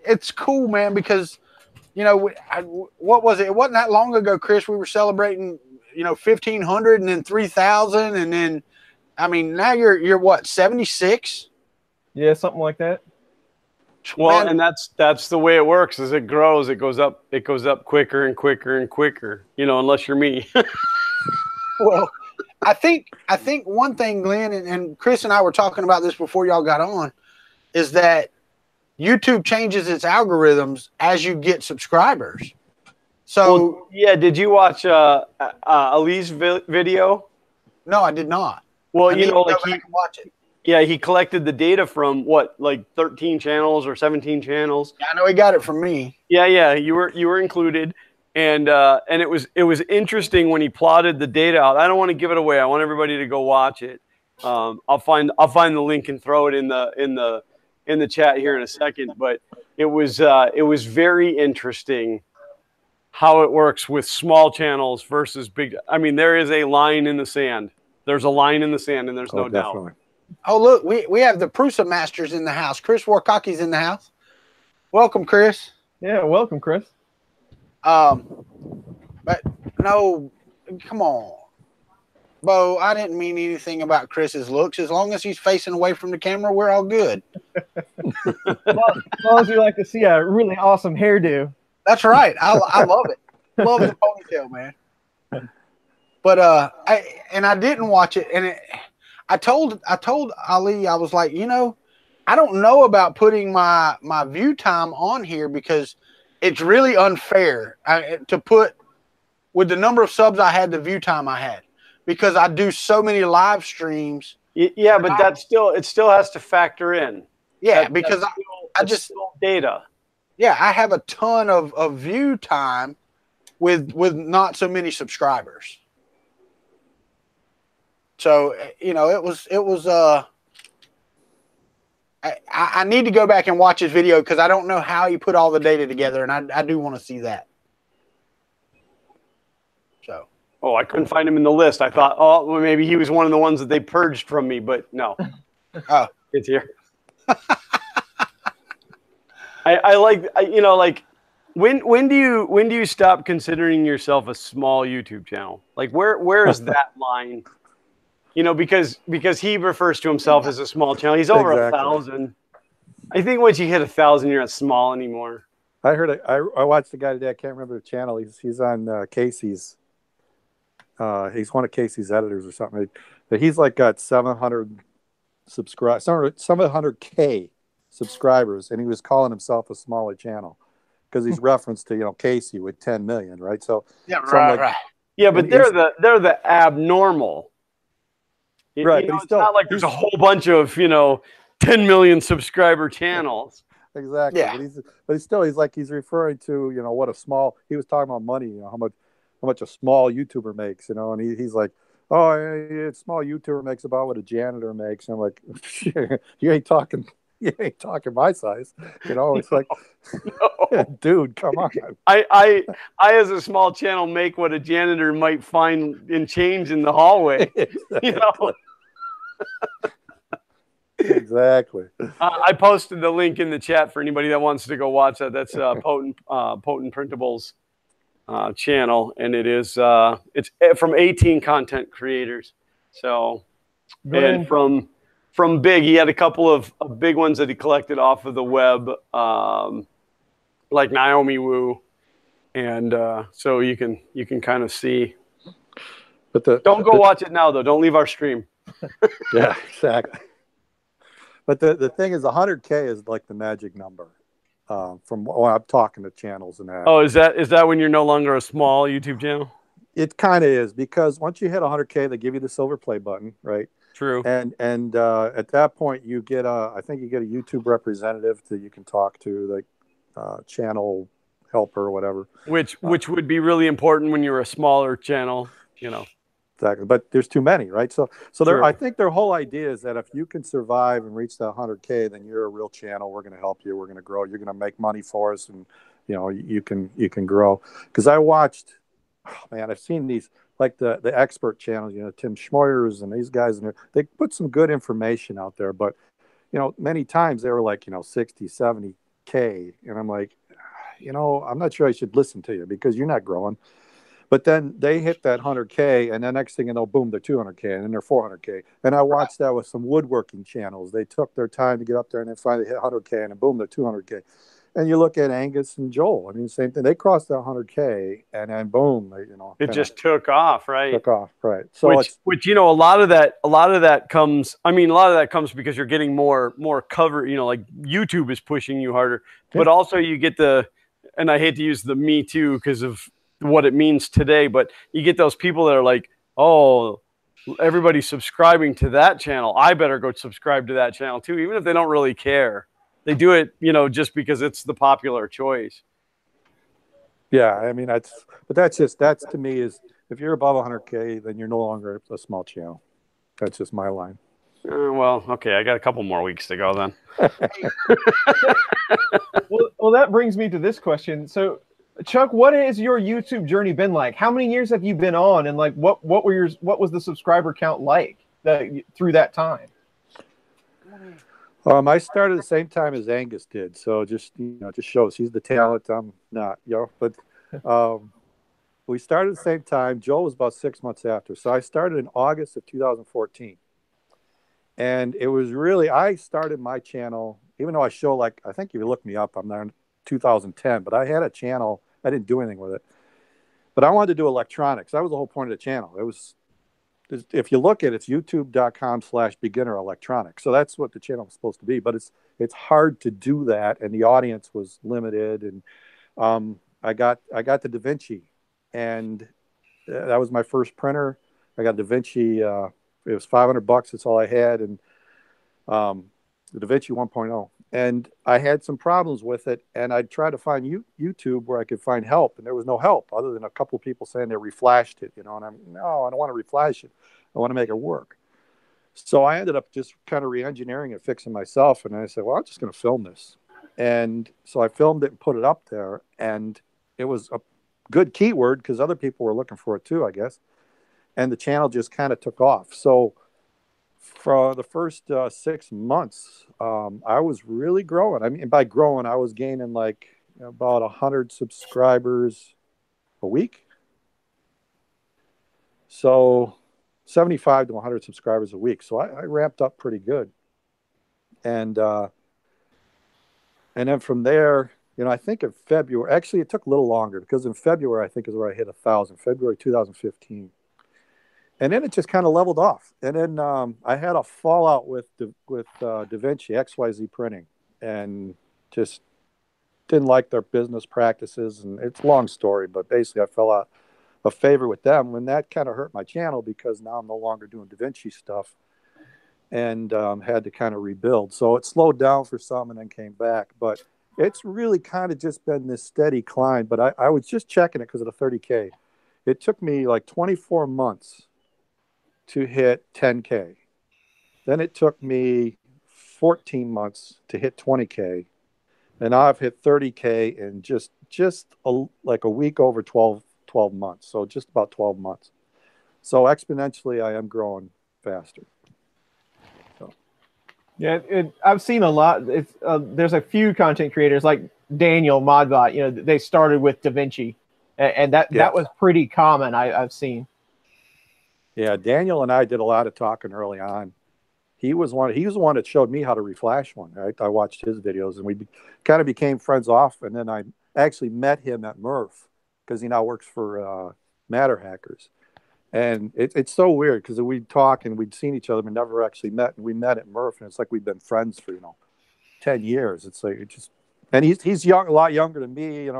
it's cool, man, because what was it? It wasn't that long ago, Chris. We were celebrating 1,500 and then 3,000, and then I mean now you're what, 76? Yeah, something like that. Well, Man, and that's the way it works. As it grows, it goes up quicker and quicker and quicker. Unless you're me. Well, I think one thing, Glenn, and Chris and I were talking about this before y'all got on, is that YouTube changes its algorithms as you get subscribers. So, well, yeah, did you watch Ali's video? No, I did not. Well, I need to go back and watch it. Yeah, he collected the data from like 13 channels or 17 channels. Yeah, I know he got it from me. Yeah, you were included. And it was interesting when he plotted the data out. I don't want to give it away. I want everybody to go watch it. I'll find the link and throw it in the chat here in a second. But it was very interesting how it works with small channels versus big. I mean, there is a line in the sand. There's a line in the sand, and there's no definitely. doubt. Oh, look, we have the Prusa Masters in the house. Chris Warkocki's in the house. Welcome, Chris. Yeah, welcome, Chris. But no, come on, Bo. I didn't mean anything about Chris's looks. As long as he's facing away from the camera, we're all good. As long as you like to see a really awesome hairdo. That's right. I love it. Love the ponytail, man. But I didn't watch it, and I told Ali, I was like, I don't know about putting my view time on here because it's really unfair to put with the number of subs I had, the view time I had, because I do so many live streams. Yeah, but it still has to factor in. Yeah, because I just data. Yeah, I have a ton of view time with not so many subscribers. So it was I need to go back and watch his video because I don't know how he put all the data together, and I do want to see that. So. Oh, I couldn't find him in the list. I thought, oh, well, maybe he was one of the ones that they purged from me, but no. Oh, it's here. I like, you know, like when do you stop considering yourself a small YouTube channel? Like where is that line? You know, because he refers to himself as a small channel. He's over 1,000. I think once you hit 1,000, you're not small anymore. I heard it. I watched the guy today. I can't remember the channel. He's on Casey's. He's one of Casey's editors or something. But he's like got 700 subscribers, 700K subscribers, and he was calling himself a smaller channel because he's referenced to Casey with 10 million, right? So yeah, right. Yeah, but they're the abnormal. Right, but it's not like there's a whole bunch of 10 million subscriber channels. Exactly. Yeah. But he's referring to what a small. He was talking about money, how much a small YouTuber makes, and he's like, oh, a small YouTuber makes about what a janitor makes. And I'm like, you ain't talking my size, It's like, no. Dude, come on. I as a small channel make what a janitor might find in change in the hallway. Exactly. Exactly. I posted the link in the chat for anybody that wants to go watch that. That's Potent Printables channel, and it's from 18 content creators. So, and from big, he had a couple of big ones that he collected off of the web, like Naomi Wu, and so you can kind of see. But don't go watch it now though. Don't leave our stream. Yeah, exactly. But the thing is, 100K is like the magic number. From when I'm talking to channels and that. Oh, is that when you're no longer a small YouTube channel? It kind of is, because once you hit 100K, they give you the silver play button, right? True. And at that point, you get I think you get a YouTube representative that you can talk to, like channel helper or whatever. Which would be really important when you're a smaller channel, Exactly, but there's too many, right? So I think their whole idea is that if you can survive and reach that 100K, then you're a real channel. We're going to help you. We're going to grow. You're going to make money for us, and you can grow. Because I watched, I've seen these like the expert channels, Tim Schmoyers and these guys, and they put some good information out there, but many times they were like 60, 70K, and I'm like, I'm not sure I should listen to you because you're not growing. But then they hit that 100K, and the next thing you know, boom, they're 200K, and then they're 400K. And I watched that with some woodworking channels. They took their time to get up there, and then finally hit 100K, and then boom, they're 200K. And you look at Angus and Joel. I mean, same thing. They crossed that 100K, and then boom, it just took off, right? Took off, right? So which a lot of that comes. I mean, a lot of that comes because you're getting more cover. Like YouTube is pushing you harder, but also you get and I hate to use the Me Too because of what it means today, but you get those people that are like, oh, everybody's subscribing to that channel, I better go subscribe to that channel too, even if they don't really care. They do it, just because it's the popular choice. Yeah, I mean, that's to me is, if you're above 100K, then you're no longer a small channel. That's just my line. Well, okay, I got a couple more weeks to go then. well, that brings me to this question. So, Chuck, what has your YouTube journey been like? How many years have you been on, and like what was the subscriber count like through that time? I started the same time as Angus did, so just just shows he's the talent. I'm not, but we started at the same time. Joel was about 6 months after, so I started in August of 2014, and it was really, I started my channel, even though I show, like, I think if you look me up, I'm there in 2010, but I had a channel. I didn't do anything with it, but I wanted to do electronics. That was the whole point of the channel. It was, if you look at it, it's youtube.com/beginner electronics. So that's what the channel was supposed to be, but it's hard to do that, and the audience was limited. And I got the DaVinci, and that was my first printer. I got DaVinci. It was $500. That's all I had, and the DaVinci 1.0. And I had some problems with it, and I tried to find YouTube where I could find help, and there was no help other than a couple of people saying they reflashed it, and no, I don't want to reflash it. I want to make it work. So I ended up just kind of re-engineering it, fixing myself. And I said, well, I'm just going to film this. And so I filmed it and put it up there. And it was a good keyword because other people were looking for it too, I guess. And the channel just kind of took off. So for the first 6 months, I was really growing. I mean, by growing, I was gaining like about 100 subscribers a week. So 75 to 100 subscribers a week. So I ramped up pretty good. And then from there, I think in February, actually it took a little longer because in February, I think is where I hit 1,000, February 2015. And then it just kind of leveled off. And then I had a fallout with DaVinci, XYZ Printing, and just didn't like their business practices. And it's a long story, but basically I fell out of favor with them. And that kind of hurt my channel because now I'm no longer doing DaVinci stuff and had to kind of rebuild. So it slowed down for some and then came back. But it's really kind of just been this steady climb. But I was just checking it because of the 30K. It took me like 24 months to hit 10K. Then it took me 14 months to hit 20K. And now I've hit 30K in just like a week over 12 months. So just about 12 months. So exponentially, I am growing faster. So. Yeah, I've seen a lot. There's a few content creators like Daniel Modbot. They started with DaVinci, and that was pretty common. I've seen. Yeah, Daniel and I did a lot of talking early on. He was the one that showed me how to reflash one. Right? I watched his videos, and we kind of became friends off. And then I actually met him at Murph because he now works for Matter Hackers. And it's so weird because we'd talk and we'd seen each other, but never actually met. And we met at Murph, and it's like we've been friends for 10 years. It's like and he's young, a lot younger than me,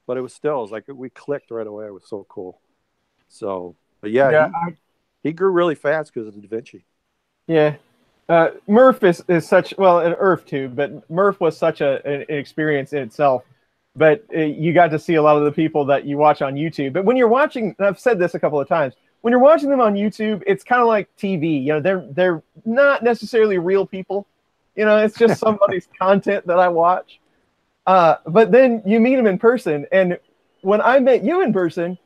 but it was like we clicked right away. It was so cool. So. But yeah, he grew really fast because of the DaVinci. Yeah. Murph is such, well, and Earth too, but Murph was such an experience in itself. But you got to see a lot of the people that you watch on YouTube. But when you're watching, and I've said this a couple of times, when you're watching them on YouTube, it's kind of like TV. They're not necessarily real people. It's just somebody's content that I watch. But then you meet them in person. And when I met you in person,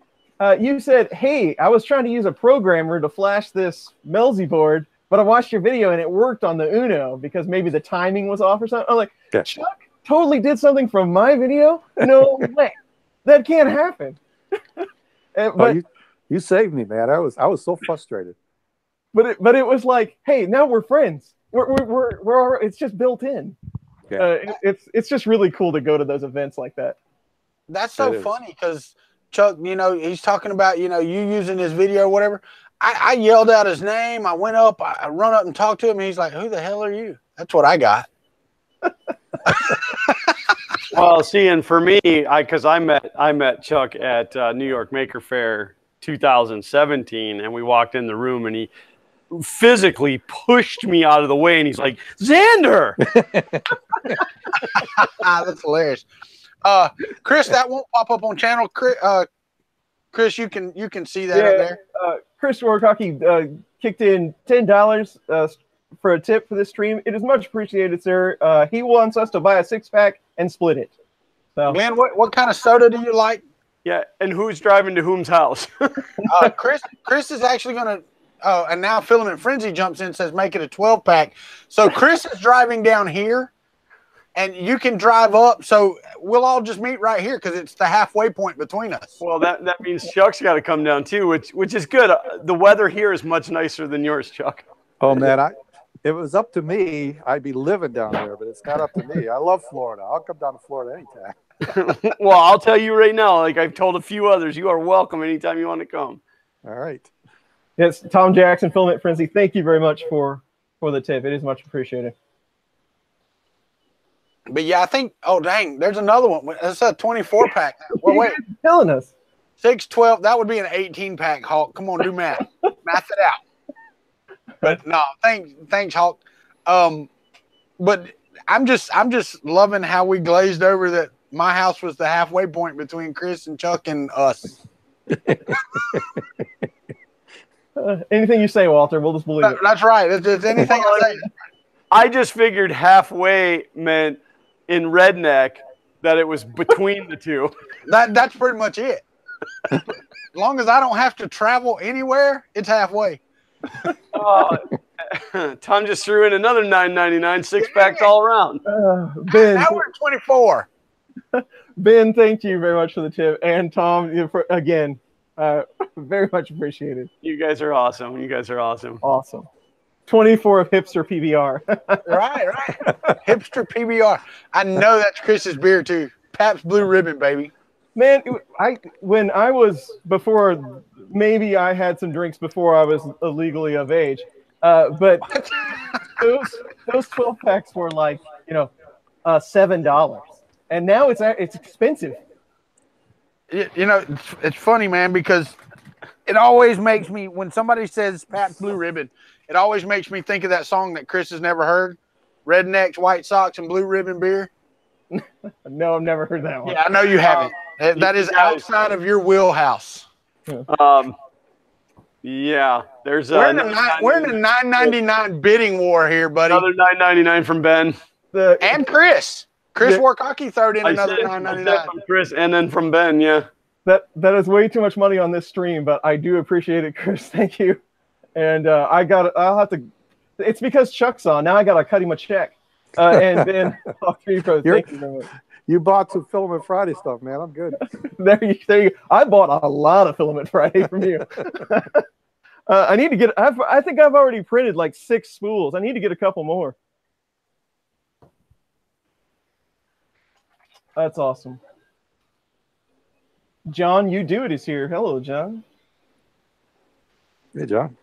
you said, hey, I was trying to use a programmer to flash this Melzi board, but I watched your video and it worked on the Uno because maybe the timing was off or something. I'm like, yeah. Chuck totally did something from my video? No way. That can't happen. But you saved me, man. I was so frustrated. But it was like, hey, now we're friends. We're it's just built in. Yeah. It's just really cool to go to those events like that. That's so funny because Chuck, he's talking about, you using his video or whatever. I yelled out his name. I went up, I run up and talked to him. And he's like, who the hell are you? That's what I got. Well, see, and for me, because I met Chuck at New York Maker Faire 2017, and we walked in the room and he physically pushed me out of the way and he's like, Xander. That's hilarious. Chris, that won't pop up on channel. Chris, you can see that up there. Chris Warcocky kicked in $10 for a tip for this stream. It is much appreciated, sir. He wants us to buy a 6-pack and split it. So, Glenn, what kind of soda do you like? Yeah, and who's driving to whom's house? Chris is actually going to. Oh, and now Filament Frenzy jumps in and says make it a 12-pack. So Chris is driving down here. And you can drive up, so we'll all just meet right here because it's the halfway point between us. Well, that means Chuck's got to come down too, which is good. The weather here is much nicer than yours, Chuck. Oh man, if it was up to me, I'd be living down there, but it's not up to me. I love Florida. I'll come down to Florida anytime. Well, I'll tell you right now, like I've told a few others, you are welcome anytime you want to come. All right. Yes, Tom Jackson, Filament Frenzy. Thank you very much for the tip. It is much appreciated. But yeah, I think. Oh dang, there's another one. It's a 24-pack. Well, wait, telling us 6, 12. That would be an 18-pack, Hulk. Come on, do math. Math it out. But no, thanks, Hulk. But I'm just loving how we glazed over that. My house was the halfway point between Chris and Chuck and us. Anything you say, Walter, we'll just believe it. That's right. It's anything I say. I just figured halfway meant in redneck that it was between the two. That's pretty much it. As long as I don't have to travel anywhere, it's halfway. Tom just threw in another $9.99 six-packs all around. Ben, Now we're at 24. Ben, thank you very much for the tip. And Tom, again, very much appreciated. You guys are awesome. You guys are awesome. Awesome. 24 of hipster PBR. Right. Hipster PBR. I know that's Chris's beer too. Pabst Blue Ribbon, baby. Man, when I was before, maybe I had some drinks before I was legally of age, but those 12 packs were like $7, and now it's expensive. It's funny, man, because it always makes me, when somebody says Pabst Blue Ribbon, it always makes me think of that song that Chris has never heard, Rednecks, White Sox, and Blue Ribbon Beer. No, I've never heard that one. Yeah, I know you haven't. That is outside of your wheelhouse. Yeah, there's we're in a $9.99 bidding war here, buddy. Another $9.99 from Ben. And Chris. Chris Warcocky thrown in another $9.99 from Chris, and then from Ben. Yeah, that is way too much money on this stream, but I do appreciate it, Chris. Thank you. And I'll have to. It's because Chuck's on now. I gotta cut him a check. And Ben, thank you very much. You bought some Filament Friday stuff, man. I'm good. There you. I bought a lot of Filament Friday from you. I need to get. I think I've already printed like 6 spools. I need to get a couple more. That's awesome. John, you do it is here. Hello, John. Hey, John.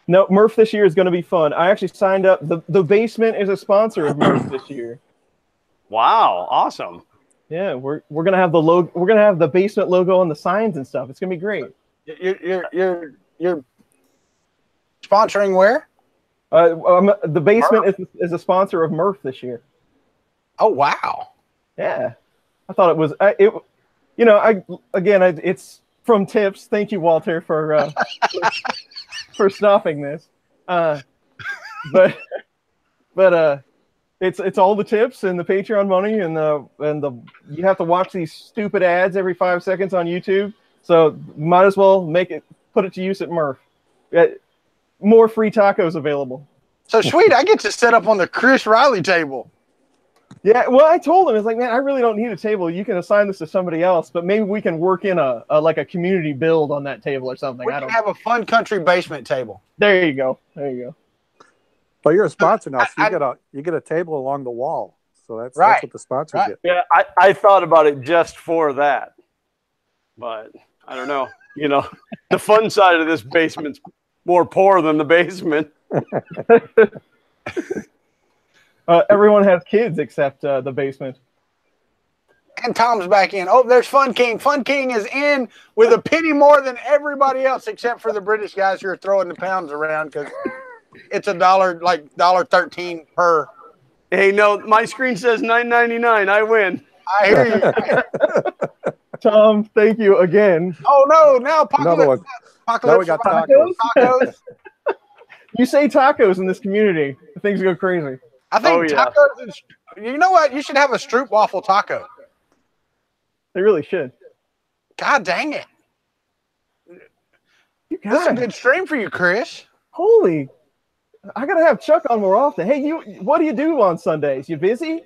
No, Murph this year is going to be fun. I actually signed up. The basement is a sponsor of Murph this year. Wow, awesome. Yeah, we're gonna have the logo. We're gonna have the basement logo on the signs and stuff. It's gonna be great. You're sponsoring where? The basement is a sponsor of Murph this year. Oh wow! Yeah, I thought it was. It's from tips. Thank you, Walter, for for stopping this. But it's all the tips and the Patreon money and the you have to watch these stupid ads every 5 seconds on YouTube. So might as well put it to use at Murph. More free tacos available. So sweet, I get to set up on the Chris Riley table. Yeah, well, I told him, it's like, man, I really don't need a table. You can assign this to somebody else, but maybe we can work in a community build on that table or something. We can have a fun country basement table. There you go. There you go. Well, you're a sponsor now, so you get a table along the wall. So that's what the sponsors get. Yeah, I thought about it just for that, but I don't know. The fun side of this basement's more poor than the basement. Everyone has kids except the basement. And Tom's back in. Oh, there's Fun King. Fun King is in with a penny more than everybody else, except for the British guys who are throwing the pounds around because it's $1.13 per. Hey, no, my screen says $9.99. I win. I hear you. Tom, thank you again. Oh no! Now Apocalypse. Now we got tacos. You say tacos in this community, things go crazy. I think tacos is, you know what? You should have a Stroop waffle taco. They really should. God dang it. This is a good stream for you, Chris. Holy. I got to have Chuck on more often. Hey, what do you do on Sundays? You busy?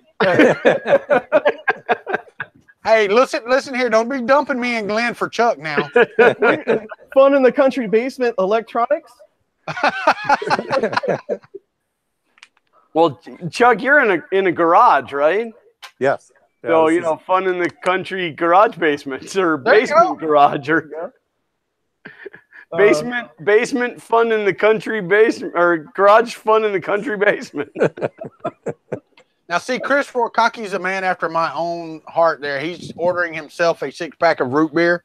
Hey, listen here. Don't be dumping me and Glenn for Chuck now. Fun in the country basement electronics? Well, Chuck, you're in a garage, right? Yes. So, fun in the country garage basements or basement garage or basement fun in the country basement or garage fun in the country basement. Now, see, Chris Warcocky's a man after my own heart there. He's ordering himself a 6-pack of root beer.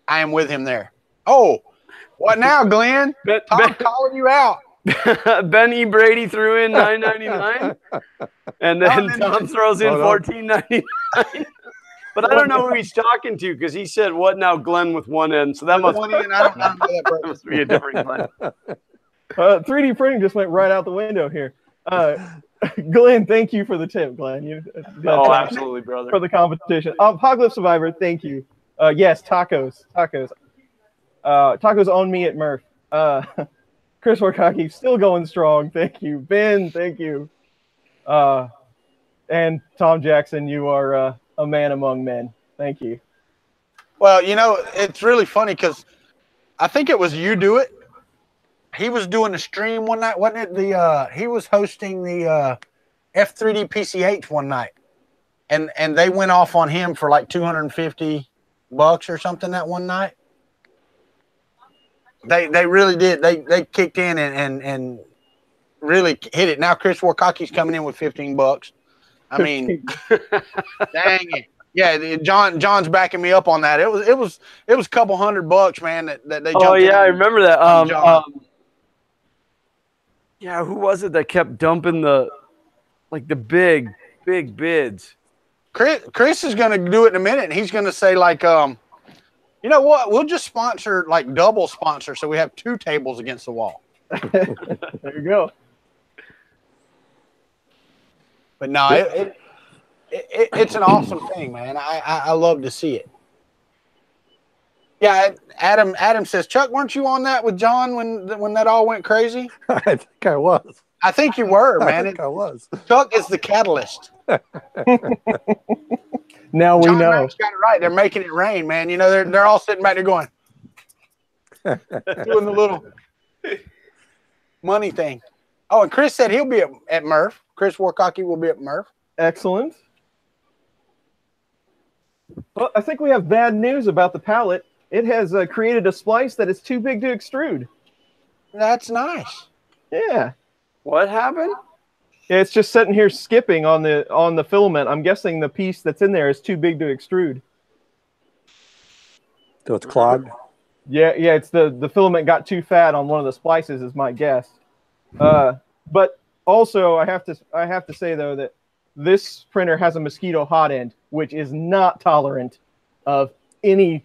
I am with him there. Oh, what now, Glenn? Tom's calling you out. Ben E. Brady threw in $9.99, and then Tom throws in $14.99. But I don't know who he's talking to because he said, "What now, Glenn?" with one N. So that must, I don't know that that must be a different Glenn. 3D printing just went right out the window here. Glenn, thank you for the tip, Glenn. Oh, absolutely, brother. For the competition. Apocalypse Survivor, thank you. Yes, tacos. Tacos on me at Murph. Chris Warkaki, still going strong. Thank you. Ben, thank you. And Tom Jackson, you are a man among men. Thank you. Well, you know, it's really funny because I think it was You Do It. He was doing a stream one night, wasn't it? He was hosting the F3D PCH one night, and they went off on him for like $250 or something that one night. They really did. They kicked in and really hit it. Now Chris Warkaki's coming in with $15. I mean, dang it. Yeah, John's backing me up on that. It was a couple $100, man. That they jumped. Oh yeah, I remember that. Yeah, who was it that kept dumping the big bids? Chris is going to do it in a minute, and he's going to say like, you know what? We'll just sponsor like double sponsor, so we have 2 tables against the wall. There you go. But no, it's an awesome thing, man. I love to see it. Yeah, Adam says, Chuck, weren't you on that with John when that all went crazy? I think I was. I think you were, man. I think I was. Chuck is the catalyst. Now we John know. Mack's got it right. They're making it rain, man. You know, they're all sitting back there going, doing the little money thing. Oh, and Chris said he'll be at Murph. Chris Warkaki will be at Murph. Excellent. Well, I think we have bad news about the pallet. It has created a splice that is too big to extrude. That's nice. Yeah. What happened? Yeah, it's just sitting here skipping on the filament. I'm guessing the piece that's in there is too big to extrude. So it's clogged? Yeah, it's the filament got too fat on one of the splices is my guess. But also I have to say though that this printer has a Mosquito hot end, which is not tolerant of any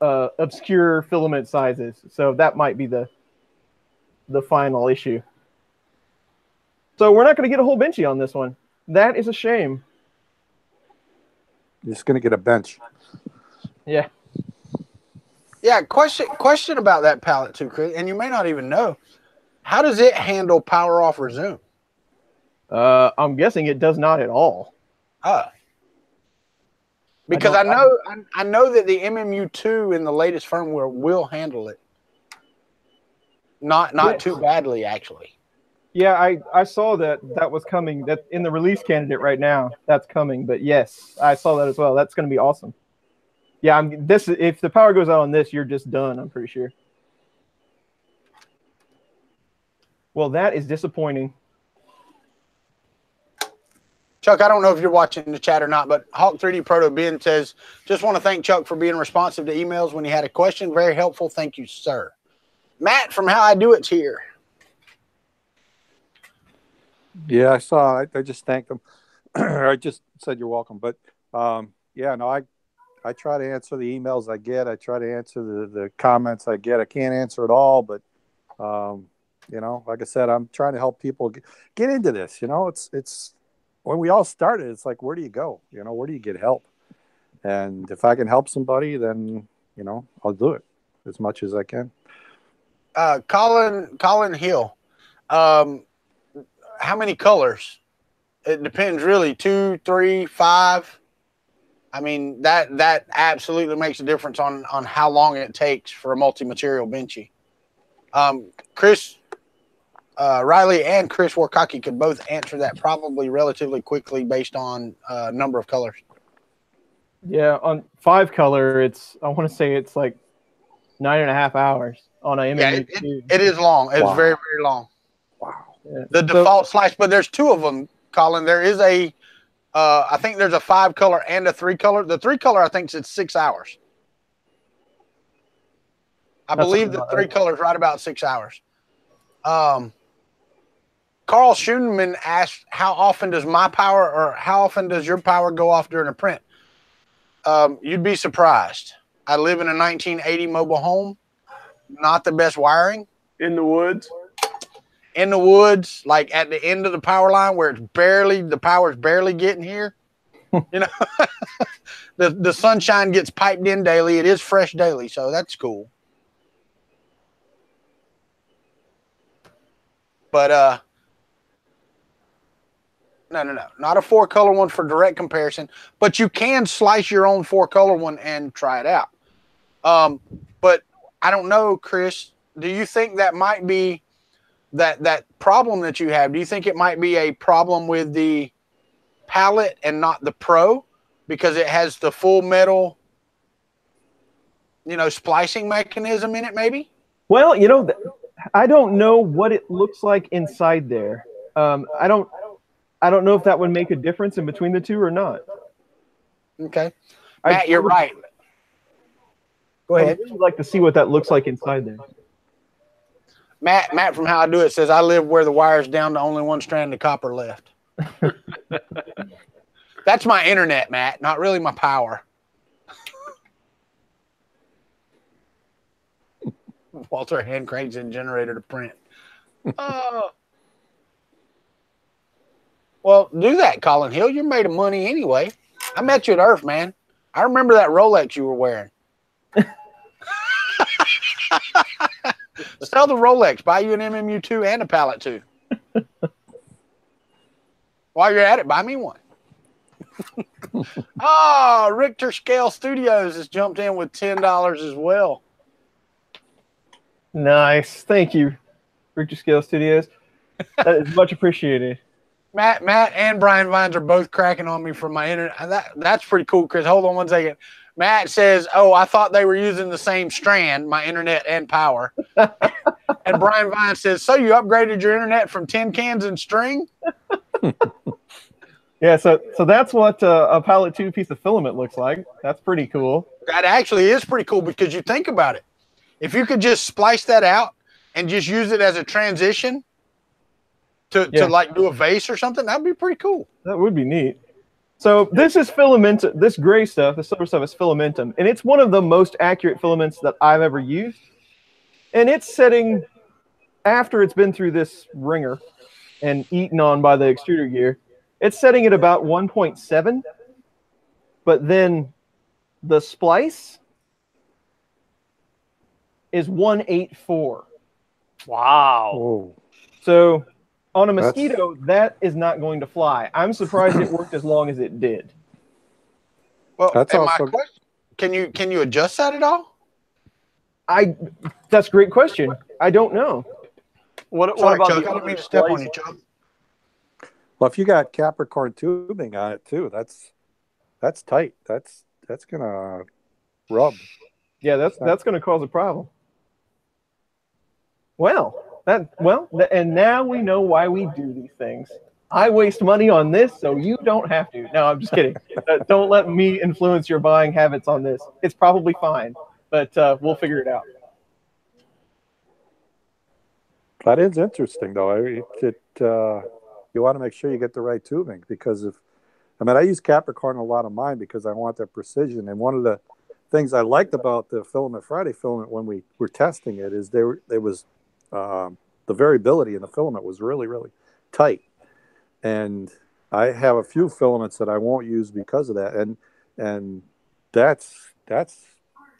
obscure filament sizes. So that might be the final issue. So we're not going to get a whole benchy on this one. That is a shame. You're just going to get a bench. Yeah. Yeah, question about that pallet too, Chris, and you may not even know. How does it handle power off or zoom? I'm guessing it does not at all. Because I know that the MMU2 in the latest firmware will handle it. Not too badly, actually. Yeah, I saw that was coming. That in the release candidate right now, that's coming. But yes, I saw that as well. That's going to be awesome. Yeah, if the power goes out on this, you're just done. I'm pretty sure. Well, that is disappointing. Chuck, I don't know if you're watching the chat or not, but Hawk 3D Proto Ben says, just want to thank Chuck for being responsive to emails when he had a question. Very helpful. Thank you, sir. Matt from How I Do It's here. Yeah, I saw. I just thanked them. I just said you're welcome. But yeah, no, I try to answer the emails I get. I try to answer the comments I get. I can't answer it all, but you know, like I said, I'm trying to help people get into this. You know, it's when we all started, it's like, where do you go? You know, where do you get help? And if I can help somebody, then you know, I'll do it as much as I can. Colin Hill. How many colors? It depends, really. 2, 3, 5. I mean, that absolutely makes a difference on how long it takes for a multi-material benchy. Chris Riley and Chris Warkaki could both answer that probably relatively quickly based on number of colors. Yeah, on 5 color, I want to say it's like 9.5 hours on a MMU2. Yeah, it is long. It's very, very long. Wow. Yeah. The default slice, but there's 2 of them, Colin. There is I think there's a 5 color and a 3 color. The 3 color, I think, is 6 hours. I believe the 3 colors right about 6 hours. Carl Schoenman asked, how often does my power or how often does your power go off during a print? You'd be surprised. I live in a 1980 mobile home. Not the best wiring. In the woods? In the woods, like at the end of the power line where the power's barely getting here. You know, the sunshine gets piped in daily. It is fresh daily, so that's cool. But no, not a 4-color one for direct comparison. But you can slice your own 4-color one and try it out. But I don't know, Chris. Do you think that might be that problem that you have? Do you think it might be a problem with the palette and not the Pro because it has the full metal, splicing mechanism in it? Maybe. Well, I don't know what it looks like inside there. I don't know if that would make a difference in between the two or not. Okay, Matt, you're right. Go ahead. I'd really like to see what that looks like inside there. Matt from How I Do It says, I live where the wire's down to only one strand of copper left. That's my internet, Matt, not really my power. Walter hand cranks in generator to print. Well, do that, Colin Hill. You're made of money anyway. I met you at Earth, man. I remember that Rolex you were wearing. Sell the Rolex. Buy you an MMU2 and a pallet too. While you're at it, buy me one. Richter Scale Studios has jumped in with $10 as well. Nice. Thank you, Richter Scale Studios. That is much appreciated. Matt and Brian Vines are both cracking on me for my internet. That's pretty cool, Chris. Hold on one second. Matt says, I thought they were using the same strand, my internet and power. And Brian Vines says, so you upgraded your internet from tin cans and string? Yeah, so that's what a Palette 2 piece of filament looks like. That's pretty cool. That actually is pretty cool because you think about it. If you could just splice that out and just use it as a transition to like do a vase or something, that'd be pretty cool. That would be neat. So this is filament. This gray stuff, the silver stuff, is filamentum, and it's one of the most accurate filaments that I've ever used. And it's setting, after it's been through this wringer and eaten on by the extruder gear, it's setting at about 1.7. But then the splice is 184. Wow. Whoa. So on a Mosquito, that is not going to fly. I'm surprised it worked as long as it did. Well, That's my also question, can you adjust that at all? That's a great question. I don't know. What Sorry, about Chuck, the, I didn't mean to step on you, Chuck. Well, if you got Capricorn tubing on it too, that's tight. That's gonna rub. Yeah, that's going to cause a problem. And now we know why we do these things. I waste money on this, so you don't have to. No, I'm just kidding. Don't let me influence your buying habits on this. It's probably fine, but we'll figure it out. That is interesting, though. You want to make sure you get the right tubing because I use Capricorn a lot of mine because I want that precision. And one of the things I liked about the Filament Friday filament when we were testing it is there was the variability in the filament was really, really tight. And I have a few filaments that I won't use because of that. And that's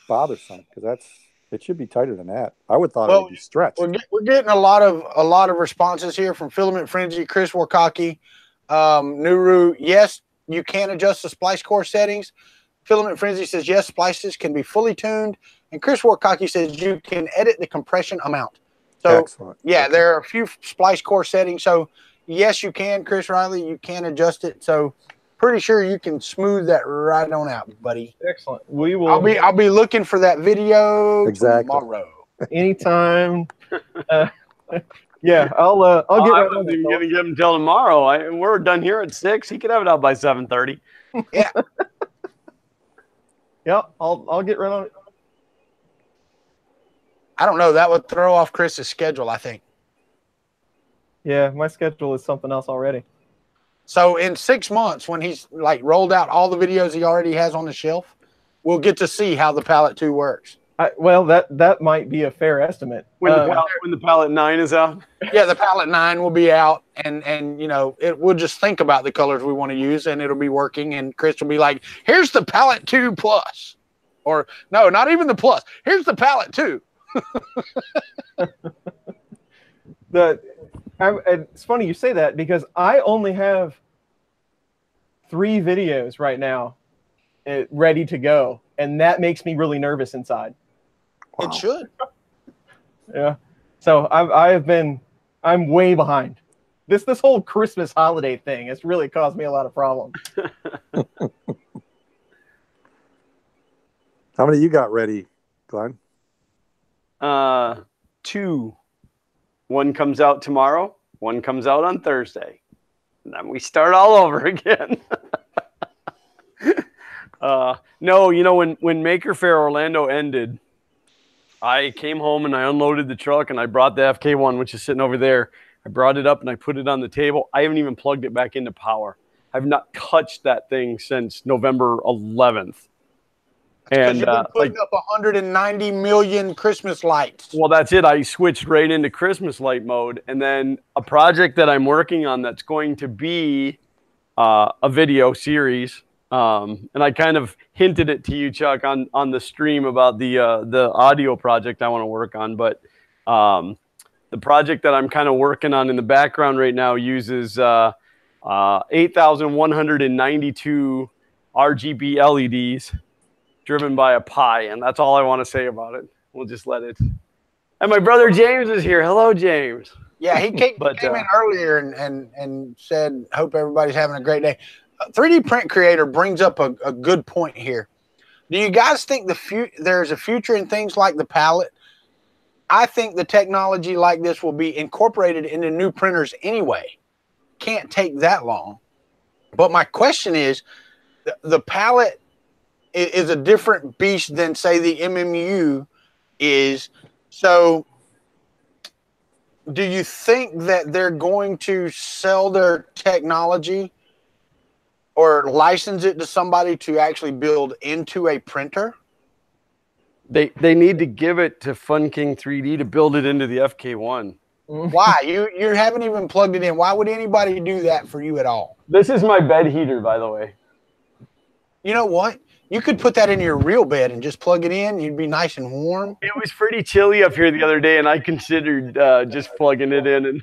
bothersome because it should be tighter than that. I would thought it would be stretched. We're getting a lot of responses here from Filament Frenzy, Chris Warkaki, Nuru. Yes, you can adjust the splice core settings. Filament Frenzy says yes, splices can be fully tuned, and Chris Warkaki says you can edit the compression amount. So excellent. Yeah, okay. There are a few splice core settings. So yes, you can, Chris Riley. You can adjust it. So pretty sure you can smooth that right on out, buddy. Excellent. We will. I'll be looking for that video tomorrow. Anytime. Yeah, I'll get right on it. Going to give him till tomorrow. We're done here at 6. He could have it out by 7:30. Yeah. Yeah, I'll get right on it. I don't know. That would throw off Chris's schedule, I think. Yeah, my schedule is something else already. So in 6 months, when he's like rolled out all the videos he already has on the shelf, we'll get to see how the Palette 2 works. Well, that might be a fair estimate. When the Palette 9 is out. Yeah, the Palette 9 will be out, and you know, we'll just think about the colors we want to use, and it'll be working. And Chris will be like, "Here's the Palette 2 Plus," or no, not even the Plus. Here's the Palette 2. It's funny you say that because I only have 3 videos right now ready to go, and that makes me really nervous inside. Wow. It should. Yeah. So I'm way behind. This whole Christmas holiday thing has really caused me a lot of problems. How many you got ready, Glenn? 2. One comes out tomorrow. One comes out on Thursday. And then we start all over again. No, you know, when Maker Faire Orlando ended, I came home and I unloaded the truck and I brought the FK1, which is sitting over there. I brought it up and I put it on the table. I haven't even plugged it back into power. I've not touched that thing since November 11th. And you've been putting up 190 million Christmas lights. Well, that's it. I switched right into Christmas light mode. And then a project that I'm working on that's going to be a video series. And I kind of hinted it to you, Chuck, on the stream about the audio project I want to work on. But the project that I'm kind of working on in the background right now uses 8,192 RGB LEDs driven by a Pi. And that's all I want to say about it. We'll just let it. And my brother James is here. Hello, James. Yeah, he came in earlier and said, hope everybody's having a great day. 3D Print Creator brings up a good point here. Do you guys think there's a future in things like the palette? I think the technology like this will be incorporated into new printers anyway. Can't take that long. But my question is, the palette is a different beast than, say, the MMU is. So do you think that they're going to sell their technology or license it to somebody to actually build into a printer? They need to give it to Fun King 3D to build it into the FK1. Why? You haven't even plugged it in. Why would anybody do that for you at all? This is my bed heater, by the way. You know what? You could put that in your real bed and just plug it in. You'd be nice and warm. It was pretty chilly up here the other day, and I considered just plugging it in and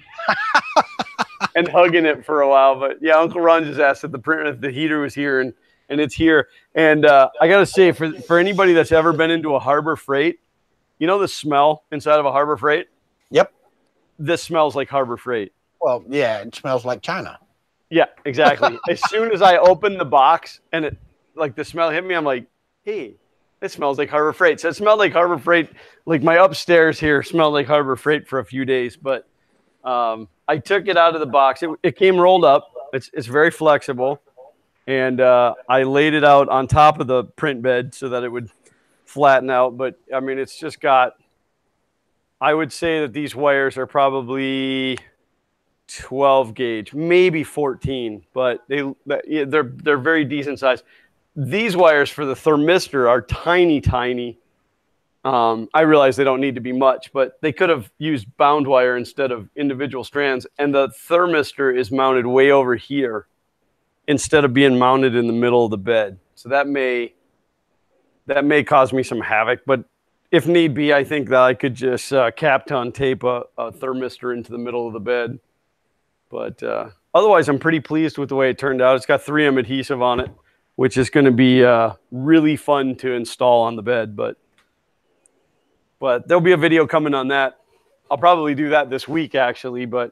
and hugging it for a while. But yeah, Uncle Ron just asked if the heater was here, and it's here. And I gotta say, for anybody that's ever been into a Harbor Freight, you know the smell inside of a Harbor Freight? Yep. This smells like Harbor Freight. Well, yeah, it smells like China. Yeah, exactly. As soon as I opened the box and it, like, the smell hit me, I'm like, hey, it smells like Harbor Freight. So it smelled like Harbor Freight. Like my upstairs here smelled like Harbor Freight for a few days. But I took it out of the box. It came rolled up. It's very flexible. And I laid it out on top of the print bed so that it would flatten out. But, I mean, it's just got, I would say that these wires are probably 12 gauge, maybe 14. But they're very decent size. These wires for the thermistor are tiny, tiny. I realize they don't need to be much, but they could have used bound wire instead of individual strands. And the thermistor is mounted way over here instead of being mounted in the middle of the bed. So that may cause me some havoc. But if need be, I think that I could just Kapton tape a thermistor into the middle of the bed. But otherwise, I'm pretty pleased with the way it turned out. It's got 3M adhesive on it, which is going to be really fun to install on the bed. But there'll be a video coming on that. I'll probably do that this week, actually. But,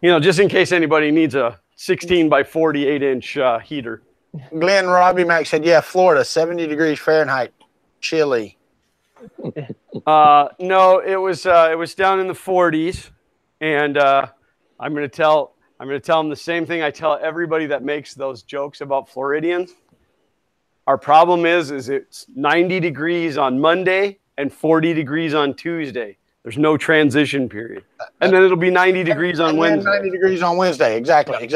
you know, just in case anybody needs a 16 by 48-inch heater. Glenn Robbie Mac said, yeah, Florida, 70 degrees Fahrenheit, chilly. No, it was down in the 40s. And I'm going to tell them the same thing I tell everybody that makes those jokes about Floridians. Our problem is it's 90 degrees on Monday and 40 degrees on Tuesday. There's no transition period. And then it'll be 90 degrees on Wednesday. 90 degrees on Wednesday. Exactly.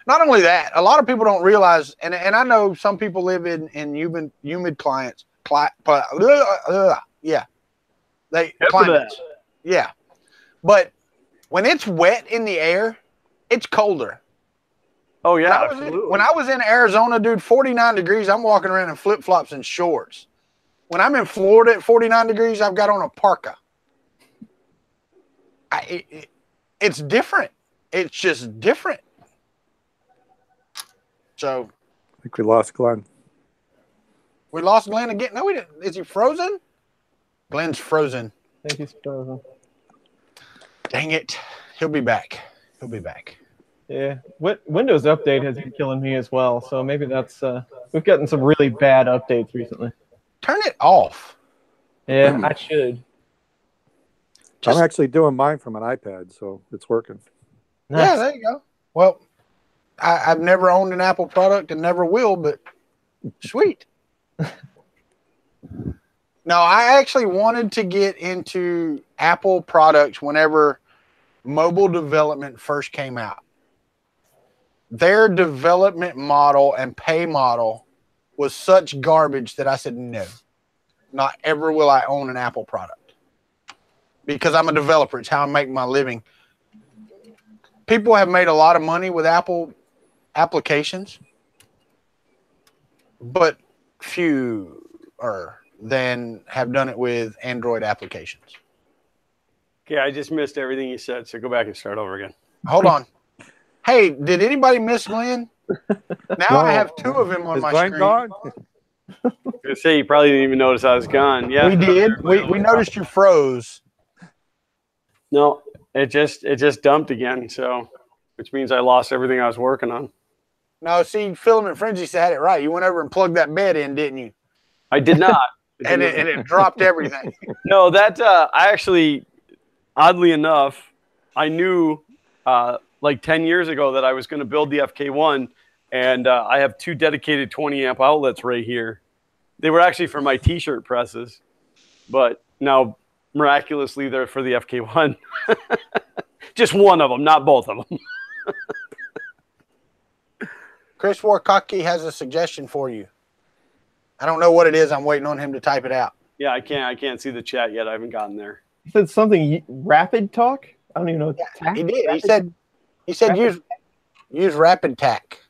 Not only that, a lot of people don't realize, and I know some people live in humid climates. Yeah, climates. Yeah, but when it's wet in the air, it's colder. Oh yeah, when I was in Arizona, dude, 49 degrees. I'm walking around in flip flops and shorts. When I'm in Florida at 49 degrees, I've got on a parka. It's different. It's just different. So, I think we lost Glenn. We lost Glenn again. No, we didn't. Is he frozen? Glenn's frozen. I think he's frozen. Dang it. He'll be back. He'll be back. Yeah. Windows Update has been killing me as well. So maybe that's we've gotten some really bad updates recently. Turn it off. Yeah, I should. I'm actually doing mine from an iPad, so it's working. Nice. Yeah, there you go. Well, I've never owned an Apple product and never will, but sweet. No, I actually wanted to get into Apple products whenever mobile development first came out. Their development model and pay model was such garbage that I said, no, not ever will I own an Apple product. Because I'm a developer. It's how I make my living. People have made a lot of money with Apple applications, but fewer than have done it with Android applications. Okay, I just missed everything you said, so go back and start over again. Hold on. Hey, did anybody miss Glenn? Now No. I have two of them on my Glenn screen. gone? I was gonna say you probably didn't even notice I was gone. Yeah, We did. We noticed you froze. No, it just dumped again. So, which means I lost everything I was working on. No, see, Filament Frenzy had it right. You went over and plugged that bed in, didn't you? I did not. And it dropped everything. No, that I actually, oddly enough, I knew like 10 years ago that I was going to build the FK1, and I have two dedicated 20 amp outlets right here. They were actually for my T-shirt presses, but now miraculously they're for the FK1. Just one of them, not both of them. Chris Warkocki has a suggestion for you. I don't know what it is. I'm waiting on him to type it out. Yeah, I can't see the chat yet. I haven't gotten there. He said something rapid talk. I don't even know. Yeah, he did. He said use rapid tack.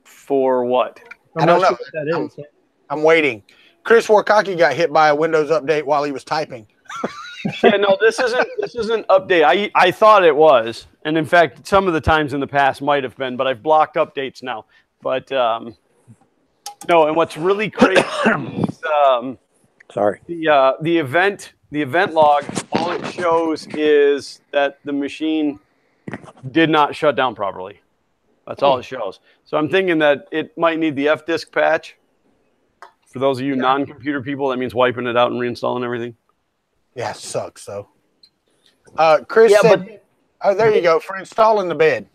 For what? I don't know. What that is. I'm waiting. Chris Warkocki got hit by a Windows update while he was typing. Yeah, no, this isn't update. I thought it was, and in fact, some of the times in the past might have been, but I've blocked updates now. But no, and what's really crazy is Sorry. the event log. All it shows is that the machine did not shut down properly. That's all it shows. So I'm thinking that it might need the F-disk patch. For those of you non-computer people, that means wiping it out and reinstalling everything. Yeah, sucks though. Chris said, "Oh, there you go for installing the bed."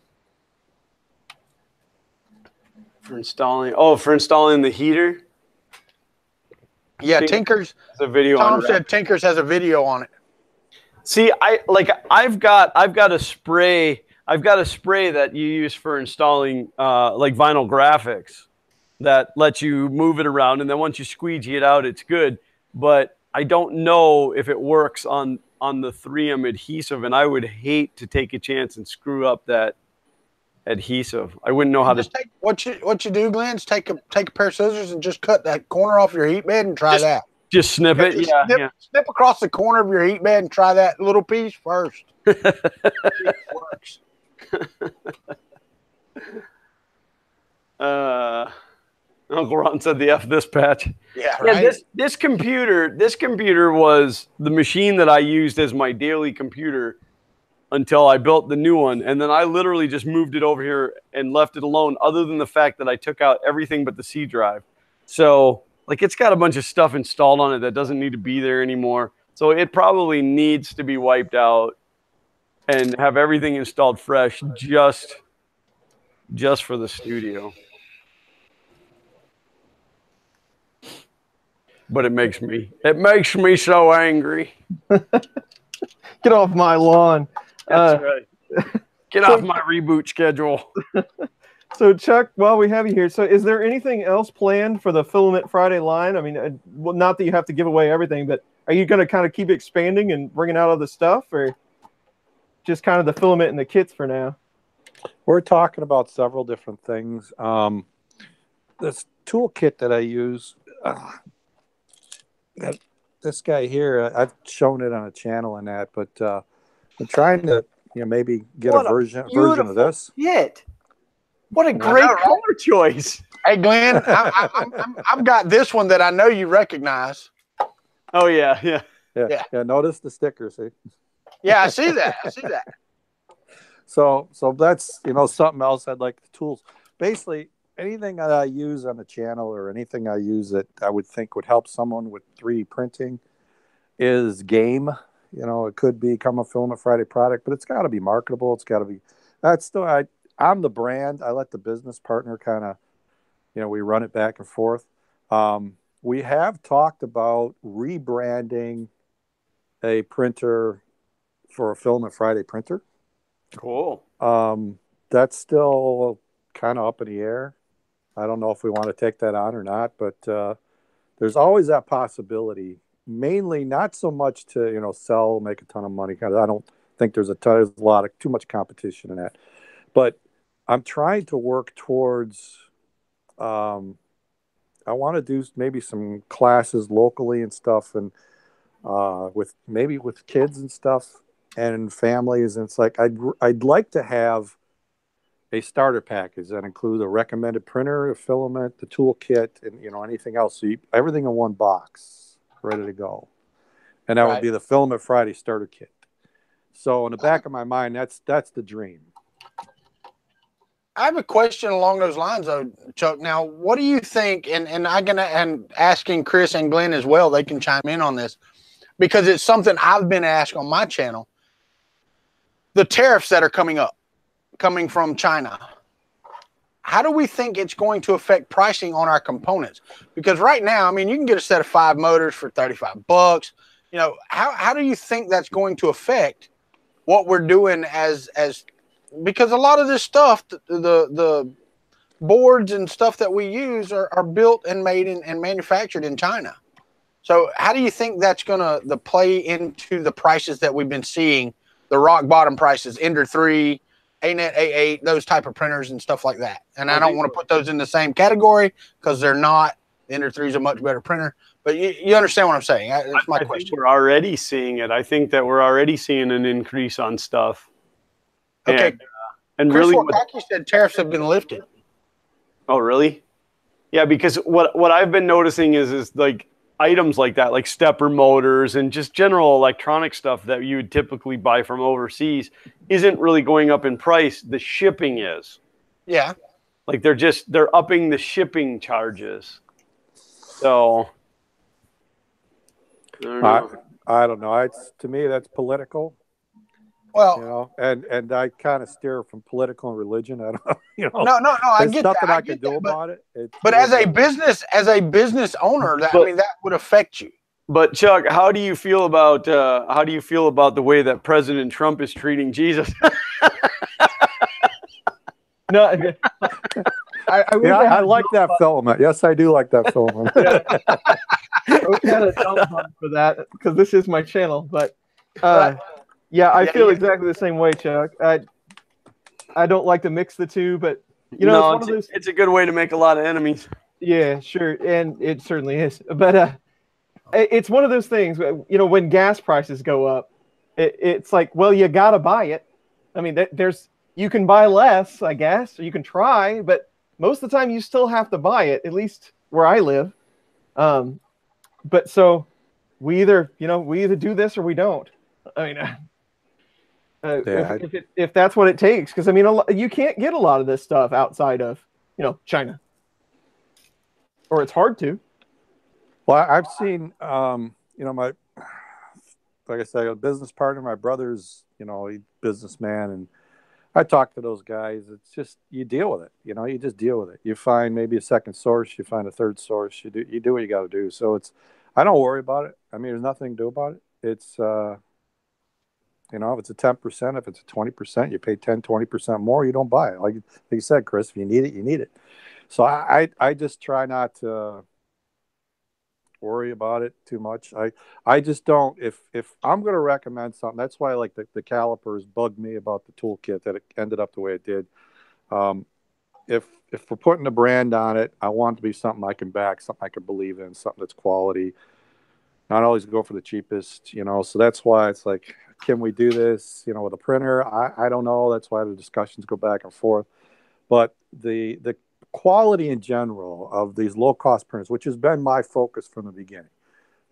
For installing the heater. Yeah, Tinker's. The video. Tom said Tinker's has a video on it. See, I've got a spray. I've got a spray that you use for installing like vinyl graphics that lets you move it around, and then once you squeegee it out, it's good. But I don't know if it works on the 3M adhesive, and I would hate to take a chance and screw up that adhesive. I wouldn't know how to. Take what you do, Glenn, is take a pair of scissors and just cut that corner off your heat bed and try that. Just snip it. Snip across the corner of your heat bed and try that little piece first. It works. Uncle Ron said the F this patch. Yeah, right. Yeah, this computer was the machine that I used as my daily computer until I built the new one, and then I literally just moved it over here and left it alone, other than the fact that I took out everything but the C drive. So, like, it's got a bunch of stuff installed on it that doesn't need to be there anymore. So it probably needs to be wiped out and have everything installed fresh just for the studio. But it makes me so angry. Get off my lawn. That's right. Get off my reboot schedule. So, Chuck, while we have you here, so is there anything else planned for the Filament Friday line? I mean, well, not that you have to give away everything, but are you going to kind of keep expanding and bringing out other stuff, or just kind of the filament and the kits for now? We're talking about several different things. This toolkit that I use, this guy here, I've shown it on a channel and that, but I'm trying to, maybe get a version of this. Kit. What a great color choice. Hey, Glenn, I've got this one that I know you recognize. Oh, yeah. Notice the sticker, see? Yeah, I see that. So that's, something else I'd like, the tools. Basically, anything that I use on the channel or anything I use that I would think would help someone with 3D printing is game. It could become a Filament Friday product, but it's got to be marketable. It's got to be, I'm the brand. I let the business partner kind of, we run it back and forth. We have talked about rebranding a printer for a Filament Friday printer. Cool. That's still kind of up in the air. I don't know if we want to take that on or not, but there's always that possibility. Mainly not so much to, sell, make a ton of money. I don't think there's too much competition in that. But I'm trying to work towards, I want to do maybe some classes locally and stuff, and with kids and stuff and families. And it's like, I'd like to have a starter package that includes a recommended printer, a filament, the toolkit, and anything else. So everything in one box, ready to go. And that would be the Filament Friday starter kit. So in the back of my mind, that's the dream. I have a question along those lines, though, Chuck. Now, what do you think? And asking Chris and Glenn as well, they can chime in on this, because it's something I've been asked on my channel. The tariffs that are coming from China. How do we think it's going to affect pricing on our components? Because right now, I mean, you can get a set of 5 motors for $35. How do you think that's going to affect what we're doing as because a lot of this stuff, the boards and stuff that we use are built and made and manufactured in China. So how do you think that's going to play into the prices that we've been seeing, the rock bottom prices, Ender 3, ANET A8, those type of printers and stuff like that? And I don't want to put those in the same category because they're not. The Ender 3 is a much better printer. But you understand what I'm saying? That's my question. Think we're already seeing it. I think that we're already seeing an increase on stuff. Okay. And Chris really, Wakaki said tariffs have been lifted. Oh, really? Yeah, because what I've been noticing is like items like that, like stepper motors and just general electronic stuff that you would typically buy from overseas isn't really going up in price. The shipping is. Yeah. Like they're upping the shipping charges. So I don't know. To me, that's political. Well, and I kind of steer from political and religion. I don't, No, I get that. There's nothing I can do about it. But as a business owner, that would affect you. But Chuck, how do you feel about the way that President Trump is treating Jesus? No, I like that filament. Yes, I do like that filament. I had a dump on for that because this is my channel, but. I feel exactly the same way, Chuck. I don't like to mix the two, but it's a good way to make a lot of enemies. Yeah, sure, and it certainly is. But it's one of those things. When gas prices go up, it's like, well, you gotta buy it. I mean, you can buy less, I guess, or you can try, but most of the time you still have to buy it. At least where I live. But so we either do this or we don't. I mean. If that's what it takes, because I mean, you can't get a lot of this stuff outside of China, or it's hard to. Well, I've seen like I said, a business partner, my brother's he's businessman, and I talk to those guys. It's just you deal with it. You just deal with it. You find maybe a second source, you find a third source. You do what you got to do. So I don't worry about it. I mean, there's nothing to do about it. It's You know, if it's a 10%, if it's a 20%, you pay 10, 20% more, you don't buy it. Like you said, Chris, if you need it, you need it. So I just try not to worry about it too much. I just don't. If I'm going to recommend something, that's why like the calipers bugged me about the toolkit that it ended up the way it did. If we're putting a brand on it, I want it to be something I can back, something I can believe in, something that's quality. Not always go for the cheapest, you know. So that's why it's like, can we do this, you know, with a printer? I don't know. That's why the discussions go back and forth. But the quality in general of these low cost printers, which has been my focus from the beginning.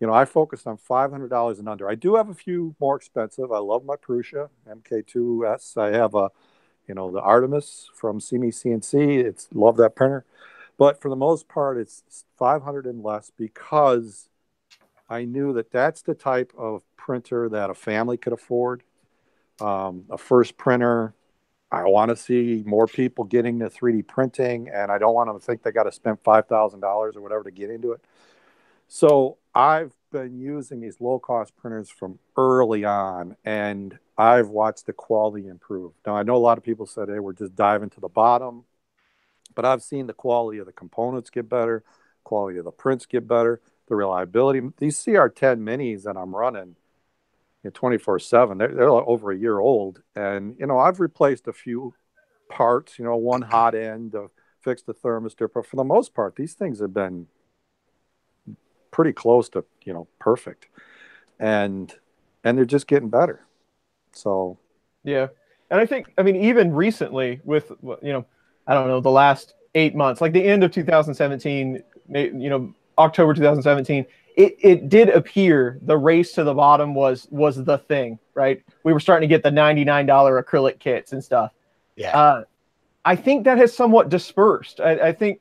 You know, I focused on $500 and under. I do have a few more expensive. I love my Prusa MK2S. I have the Artemis from CME CNC. Love that printer. But for the most part, it's 500 and less because I knew that that's the type of printer that a family could afford. A first printer. I want to see more people getting to 3D printing, and I don't want them to think they got to spend $5,000 or whatever to get into it. So I've been using these low-cost printers from early on, and I've watched the quality improve. Now, I know a lot of people said, hey, we're just diving to the bottom, but I've seen the quality of the components get better, quality of the prints get better, the reliability. These CR10 minis that I'm running 24/7, they're over a year old. And, you know, I've replaced a few parts, you know, one hot end to fix the thermistor, but for the most part, these things have been pretty close to, you know, perfect. And they're just getting better. So, yeah. And I think, I mean, even recently with, you know, I don't know, the last 8 months, like the end of 2017, you know, October 2017, it did appear the race to the bottom was the thing, right? We were starting to get the $99 acrylic kits and stuff. Yeah. I think that has somewhat dispersed. I think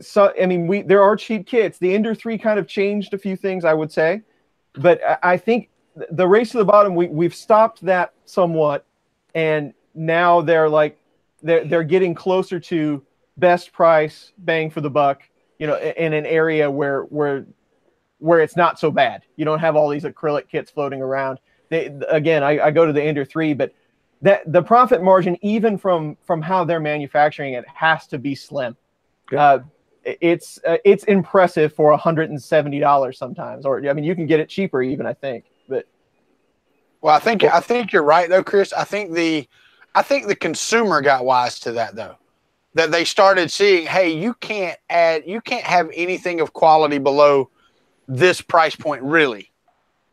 so. I mean, there are cheap kits. The Ender 3 kind of changed a few things, I would say, but I think the race to the bottom, we've stopped that somewhat, and now they're getting closer to best price, bang for the buck, you know, in an area where it's not so bad. You don't have all these acrylic kits floating around. I go to the Ender 3, but that the profit margin, even from how they're manufacturing it, has to be slim. yeah. It's impressive for $170 sometimes, or I mean, you can get it cheaper even, I think. But Well, I think you're right though, Chris. I think the consumer got wise to that though. That they started seeing, hey, you can't have anything of quality below this price point, really,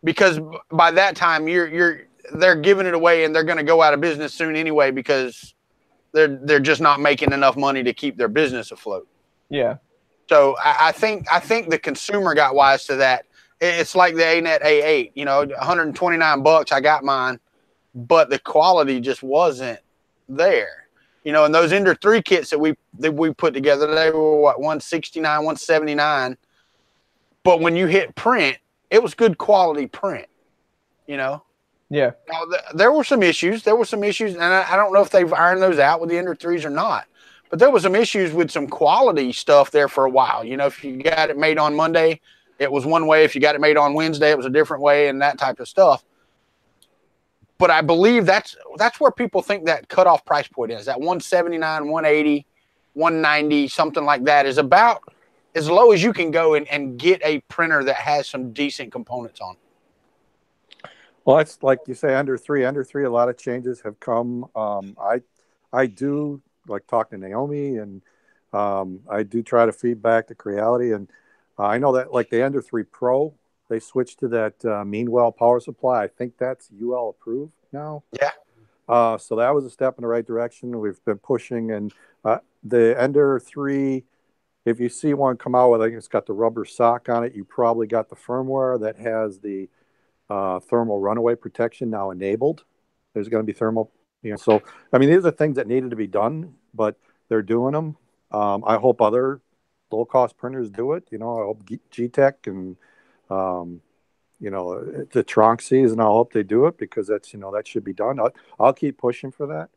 because by that time they're giving it away and they're going to go out of business soon anyway because they're just not making enough money to keep their business afloat. yeah, So I think the consumer got wise to that. It's like the ANET A8, you know, $129. I got mine, but the quality just wasn't there. You know, and those Ender 3 kits that we put together, they were what, 169, 179. But when you hit print, it was good quality print, you know. yeah. Now, there were some issues. And I don't know if they've ironed those out with the Ender 3s or not. But there was some issues with some quality stuff there for a while. You know, if you got it made on Monday, it was one way. If you got it made on Wednesday, it was a different way, and that type of stuff. But I believe that's where people think that cutoff price point is. That 179, 180, 190, something like that is about as low as you can go and get a printer that has some decent components on it. Well, it's like you say, Ender 3, a lot of changes have come. I do like talking to Naomi, and I do try to feed back to Creality. And I know that like the Ender 3 Pro, they switched to that Meanwell power supply. I think that's UL approved now. Yeah. So that was a step in the right direction. We've been pushing, and the Ender 3, if you see one come out with, I think it's got the rubber sock on it, you probably got the firmware that has the thermal runaway protection now enabled. There's going to be thermal, you know. So I mean, these are things that needed to be done, but they're doing them. I hope other low-cost printers do it. You know, I hope G-Tech and you know, the Tronxies, and I hope they do it because that's, you know, that should be done. I'll keep pushing for that.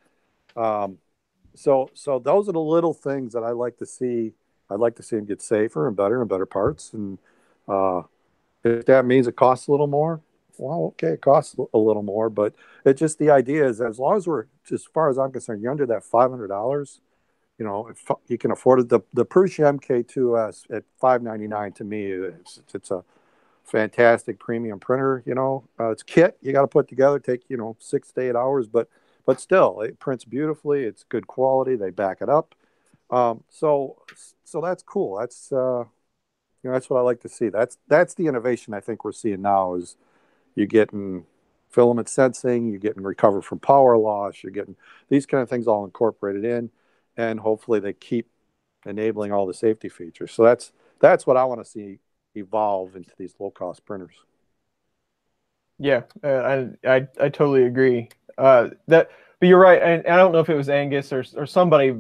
So those are the little things that I like to see. I'd like to see them get safer and better parts. And if that means it costs a little more, well, okay, it costs a little more, but it's just the idea is as long as we're, as far as I'm concerned, you're under that $500. You know, if you can afford it. The Prusa MK2S at $599 to me, it's a fantastic premium printer. You know, it's kit you got to put together, take 6 to 8 hours, but still, it prints beautifully. It's good quality. They back it up. So that's cool. That's that's what I like to see. That's the innovation I think we're seeing now is you're getting filament sensing, you're getting recover from power loss, you're getting these kind of things all incorporated in, and hopefully they keep enabling all the safety features. So that's what I want to see evolve into these low cost printers. Yeah, I totally agree. But you're right, and I don't know if it was Angus or somebody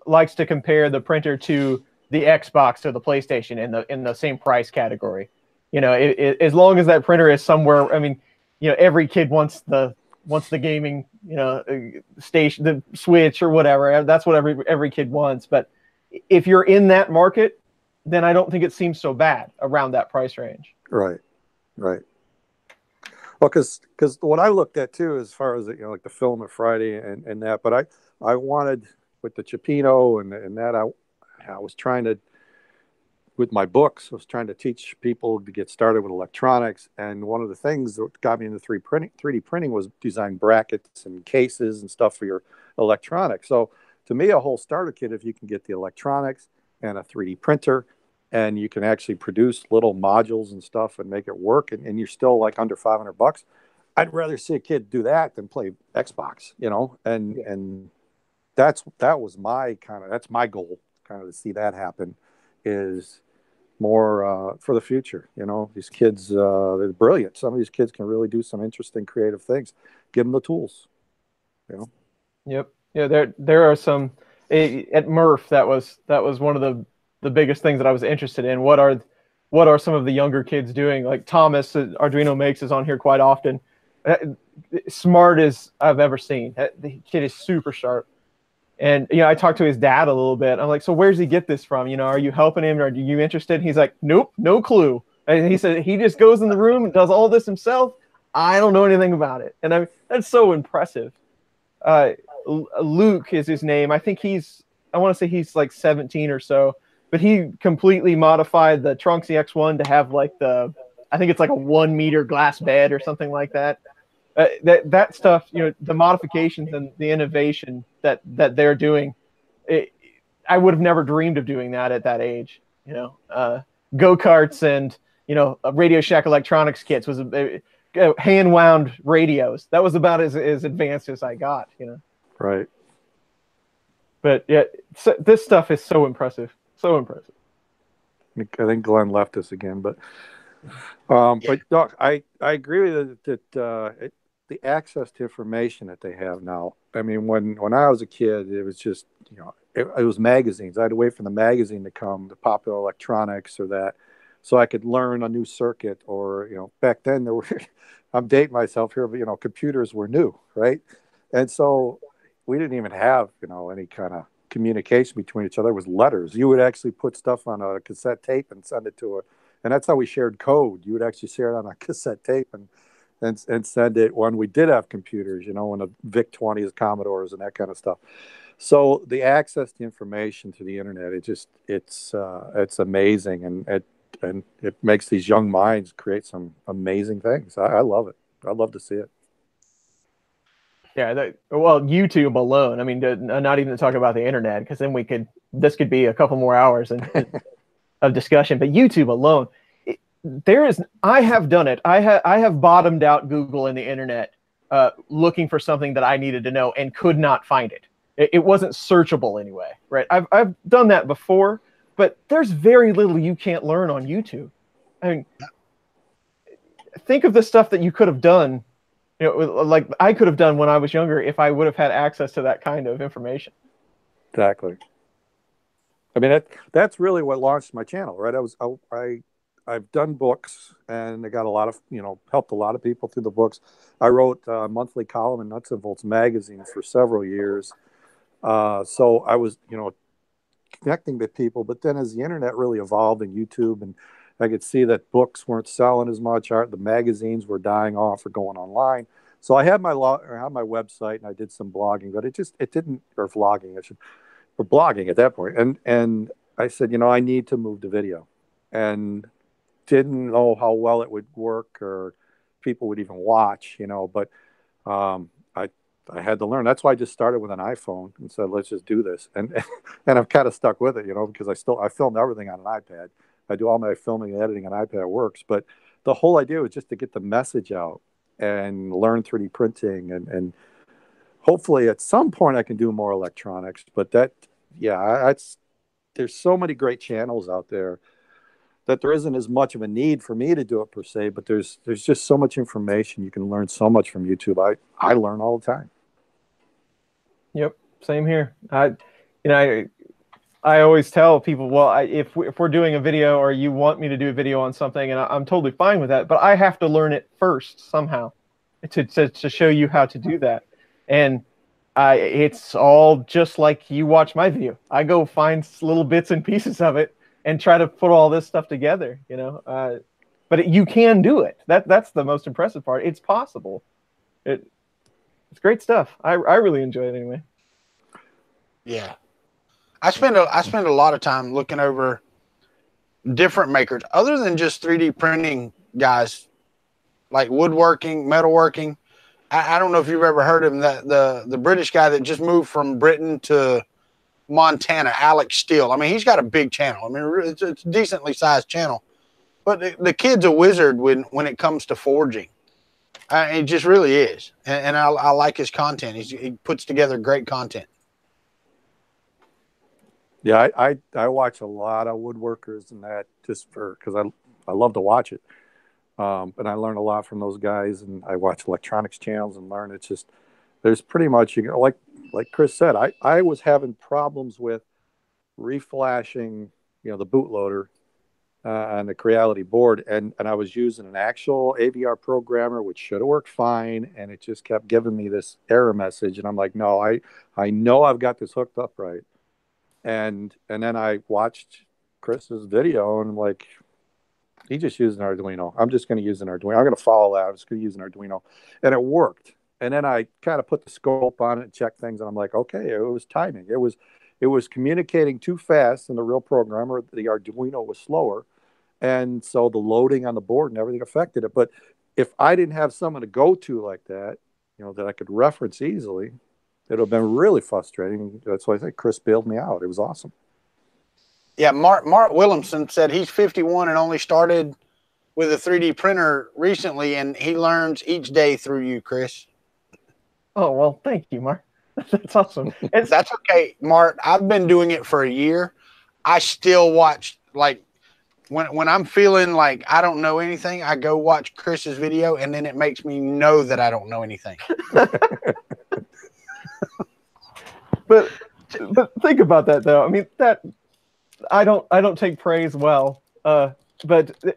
likes to compare the printer to the Xbox or the PlayStation in the same price category. You know, as long as that printer is somewhere, I mean, every kid wants the gaming, station, the Switch or whatever. That's what every kid wants. But if you're in that market, then I don't think it seems so bad around that price range. Right. Well, because what I looked at too, as far as like the Filament Friday and that, but I wanted with the Chipino and that I was trying to, with my books, I was trying to teach people to get started with electronics. And one of the things that got me into 3D printing was design brackets and cases and stuff for your electronics. So to me, a whole starter kit, if you can get the electronics and a 3D printer, and you can actually produce little modules and stuff and make it work, and you're still like under $500, I'd rather see a kid do that than play Xbox, and that was that's my goal, kind of to see that happen, is more for the future. These kids, they're brilliant. Some of these kids can really do some interesting creative things. Give them the tools. Yep. Yeah, there are some at Murph. That was one of the biggest things that I was interested in. What are some of the younger kids doing? Like Thomas Arduino Makes is on here quite often. Smart as I've ever seen. The kid is super sharp. And I talked to his dad a little bit. I'm like, so where's he get this from? Are you helping him? Or are you interested? He's like, nope, no clue. And he said he just goes in the room and does all this himself. I don't know anything about it. And that's so impressive. Luke is his name. I think I want to say he's like 17 or so. But he completely modified the Trunksy X1 to have like I think it's like a 1 meter glass bed or something like that. That stuff, the modifications and the innovation that they're doing, I would have never dreamed of doing that at that age. Go-karts and Radio Shack electronics kits was hand wound radios. That was about as advanced as I got. Right. But yeah, this stuff is so impressive. So impressive. I think Glenn left us again, but Doc, I agree with you that the access to information that they have now. I mean, when I was a kid, it was just it was magazines. I had to wait for the magazine to come, the Popular Electronics or that, so I could learn a new circuit. Or back then there were, I'm dating myself here, but computers were new, right? And so we didn't even have any kind of communication between each other. It was letters. You would actually put stuff on a cassette tape and send it to it, and that's how we shared code. You would actually share it on a cassette tape and send it when we did have computers, when the VIC-20s, Commodores, and that kind of stuff. So the access to information through the internet, it's amazing, and it makes these young minds create some amazing things. I love it. I'd love to see it. Yeah, YouTube alone. I mean, not even to talk about the internet, because then this could be a couple more hours of discussion. But YouTube alone, I have done it. I have bottomed out Google and the internet, looking for something that I needed to know and could not find it. It wasn't searchable anyway, right? I've done that before, but there's very little you can't learn on YouTube. I mean, think of the stuff that you could have done. Like I could have done when I was younger if I would have had access to that kind of information. Exactly. I mean, that's really what launched my channel, right? I've done books, and I got a lot of, helped a lot of people through the books. I wrote a monthly column in Nuts and Bolts magazine for several years. So I was, connecting with people. But then as the internet really evolved, and YouTube and I could see that books weren't selling as much. The magazines were dying off or going online. So I had my website and I did some blogging, but it didn't, or vlogging, or blogging at that point. And I said, I need to move to video, and didn't know how well it would work or people would even watch, but I had to learn. That's why I just started with an iPhone and said, let's just do this. And I've kind of stuck with it, because I film everything on an iPad. I do all my filming and editing on iPad. It works. But the whole idea was just to get the message out and learn 3D printing. And hopefully at some point I can do more electronics. But there's so many great channels out there that there isn't as much of a need for me to do it per se, but there's just so much information. You can learn so much from YouTube. I learn all the time. Yep, same here. I always tell people, well, if we're doing a video or you want me to do a video on something, and I'm totally fine with that, but I have to learn it first somehow to show you how to do that. And it's all just like you watch my video. I go find little bits and pieces of it and try to put all this stuff together, but you can do it. That's the most impressive part. It's possible. It's great stuff. I really enjoy it anyway. Yeah, I spend a lot of time looking over different makers other than just 3D printing guys, like woodworking, metalworking. I don't know if you've ever heard of him. That the British guy that just moved from Britain to Montana, Alex Steele. I mean, he's got a big channel. I mean, it's a decently sized channel, but the kid's a wizard when it comes to forging. It just really is, and I like his content. He puts together great content. Yeah, I watch a lot of woodworkers and that just because I love to watch it, and I learn a lot from those guys. And I watch electronics channels and learn. It's just there's pretty much like Chris said, I was having problems with reflashing, the bootloader on the Creality board, and I was using an actual AVR programmer, which should have worked fine, and it just kept giving me this error message, and I'm like, no, I know I've got this hooked up right, and then I watched Chris's video, and I'm like, he just used an Arduino. I'm just going to use an Arduino. I'm going to follow that. I'm just going to use an Arduino, and it worked. And then I kind of put the scope on it and checked things, and I'm like, okay, it was timing. It was communicating too fast in the real programmer. The Arduino was slower, and so the loading on the board and everything affected it. But if I didn't have someone to go to like that, that I could reference easily, it would have been really frustrating. That's why I think Chris bailed me out. It was awesome. Yeah, Mark Williamson said he's 51 and only started with a 3D printer recently, and he learns each day through you, Chris. Oh, well, thank you, Mark. That's awesome. That's okay, Mark. I've been doing it for a year. I still watch, like, when I'm feeling like I don't know anything, I go watch Chris's video, and then it makes me know that I don't know anything. But think about that, though. I mean, that I don't take praise well, but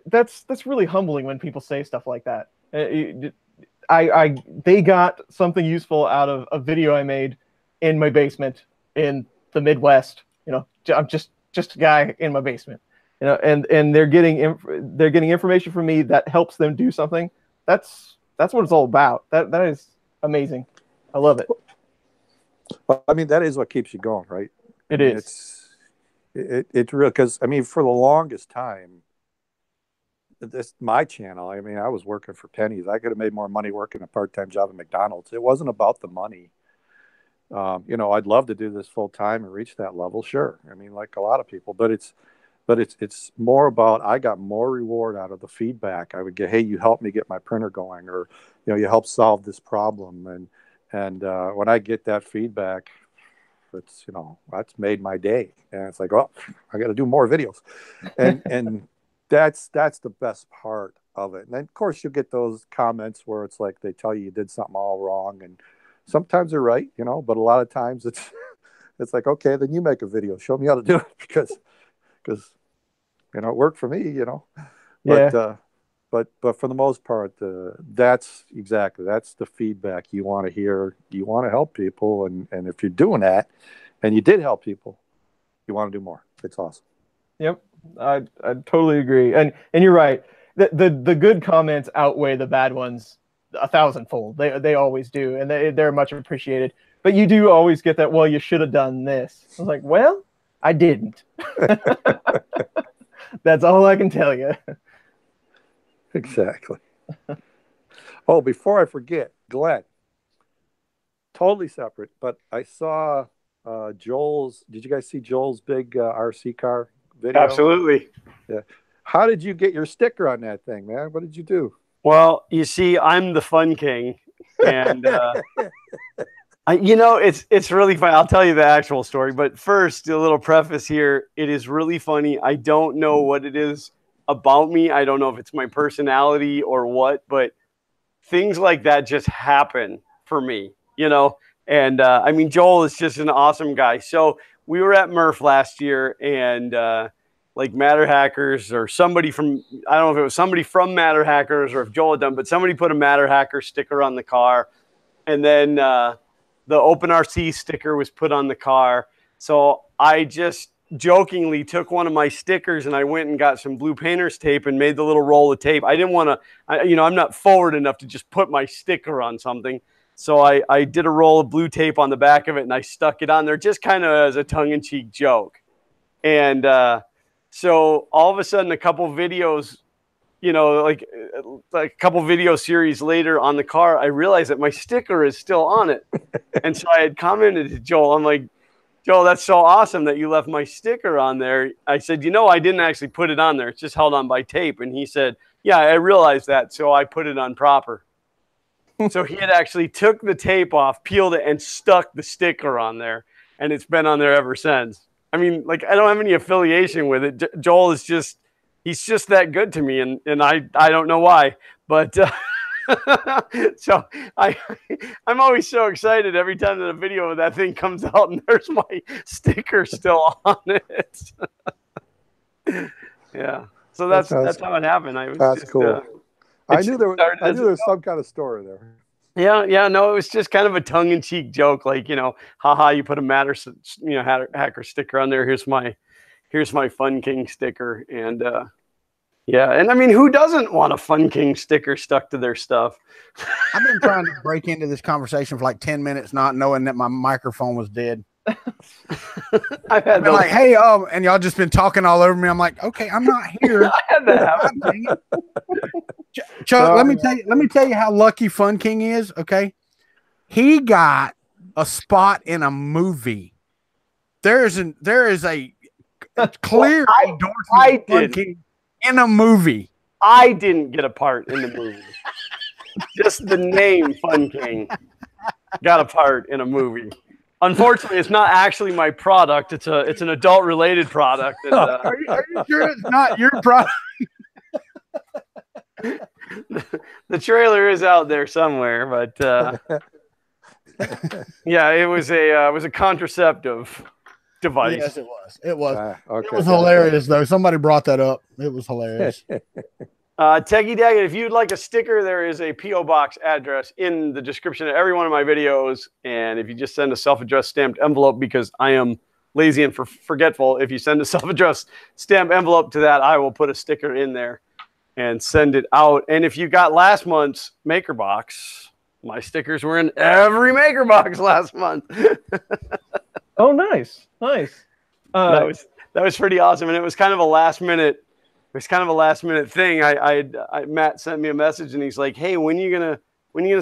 that's really humbling when people say stuff like that. They got something useful out of a video I made in my basement in the Midwest. I'm just a guy in my basement, and they're getting information from me that helps them do something. That's what it's all about. That is amazing. I love it. Well, I mean, that is what keeps you going, right? It's real, because I mean, for the longest time, my channel, I mean, I was working for pennies. I could have made more money working a part-time job at McDonald's. It wasn't about the money. I'd love to do this full time and reach that level. Sure. I mean, like a lot of people, but it's more about, I got more reward out of the feedback. I would get, hey, you helped me get my printer going, or, you helped solve this problem. And when I get that feedback, it's, that's made my day. And it's like, oh, I got to do more videos. And that's the best part of it. And then, of course, you get those comments where it's like they tell you did something all wrong, and sometimes they're right, but a lot of times it's like, okay, then you make a video, show me how to do it, because it worked for me, Yeah. But for the most part, that's the feedback you want to hear. You want to help people, and if you're doing that and you did help people, you want to do more. It's awesome. Yep. I totally agree, and you're right. The good comments outweigh the bad ones 1,000-fold. They always do, and they're much appreciated. But you do always get that. Well, you should have done this. I was like, well, I didn't. That's all I can tell you. Exactly. Oh, before I forget, Glenn. Totally separate, but I saw Joel's. Did you guys see Joel's big RC car video? Absolutely. Yeah. How did you get your sticker on that thing, man? What did you do? Well, you see, I'm the fun king, and it's really funny. I'll tell you the actual story, but first, a little preface here. It is really funny. I don't know what it is about me. I don't know if it's my personality or what, but things like that just happen for me, And I mean, Joel is just an awesome guy. So we were at Murph last year, and like Matter Hackers or somebody from, I don't know if it was somebody from Matter Hackers or if Joel had done, but somebody put a Matter Hacker sticker on the car. And then the OpenRC sticker was put on the car. So I just jokingly took one of my stickers and I went and got some blue painter's tape and made the little roll of tape. I didn't want to, I'm not forward enough to just put my sticker on something. So I did a roll of blue tape on the back of it and I stuck it on there just kind of as a tongue-in-cheek joke. And so all of a sudden, a couple videos, like a couple video series later on the car, I realized that my sticker is still on it. And so I had commented to Joel, I'm like, Joel, that's so awesome that you left my sticker on there. I said, I didn't actually put it on there. It's just held on by tape. And he said, yeah, I realized that. So I put it on proper. So he had actually took the tape off, peeled it, and stuck the sticker on there. And it's been on there ever since. I mean, like, I don't have any affiliation with it. Joel is just, he's just that good to me. And I don't know why, but so I'm always so excited every time that a video of that thing comes out and there's my sticker still on it. Yeah. So that's how it happened. That's cool. I knew there was some kind of story there. Yeah, no, it was just kind of a tongue-in-cheek joke, like, haha, you put a Matter, Hacker sticker on there. Here's my Fun King sticker, and yeah, and I mean, who doesn't want a Fun King sticker stuck to their stuff? I've been trying to break into this conversation for like 10 minutes, not knowing that my microphone was dead. I've been like, hey, and y'all just been talking all over me. I'm like, okay, I'm not here. I had that happen. Chuck, let me tell you how lucky Fun King is. Okay, he got a spot in a movie. There is a clear endorsement of Fun King in a movie. I didn't get a part in the movie. Just the name Fun King got a part in a movie. Unfortunately, it's not actually my product. It's an adult related product. And, are you sure it's not your product? The trailer is out there somewhere, but yeah, it was a contraceptive device. Yes, it was. It was. Okay. It was hilarious, though. Somebody brought that up. It was hilarious. Teggy Daggett, if you'd like a sticker, there is a P.O. Box address in the description of every one of my videos. And if you just send a self-addressed stamped envelope, because I am lazy and forgetful, if you send a self-addressed stamped envelope to that, I will put a sticker in there and send it out. And if you got last month's Maker Box, my stickers were in every Maker Box last month. Oh, nice. That was pretty awesome. And it was kind of a last minute thing. Matt sent me a message and he's like, hey, when are you gonna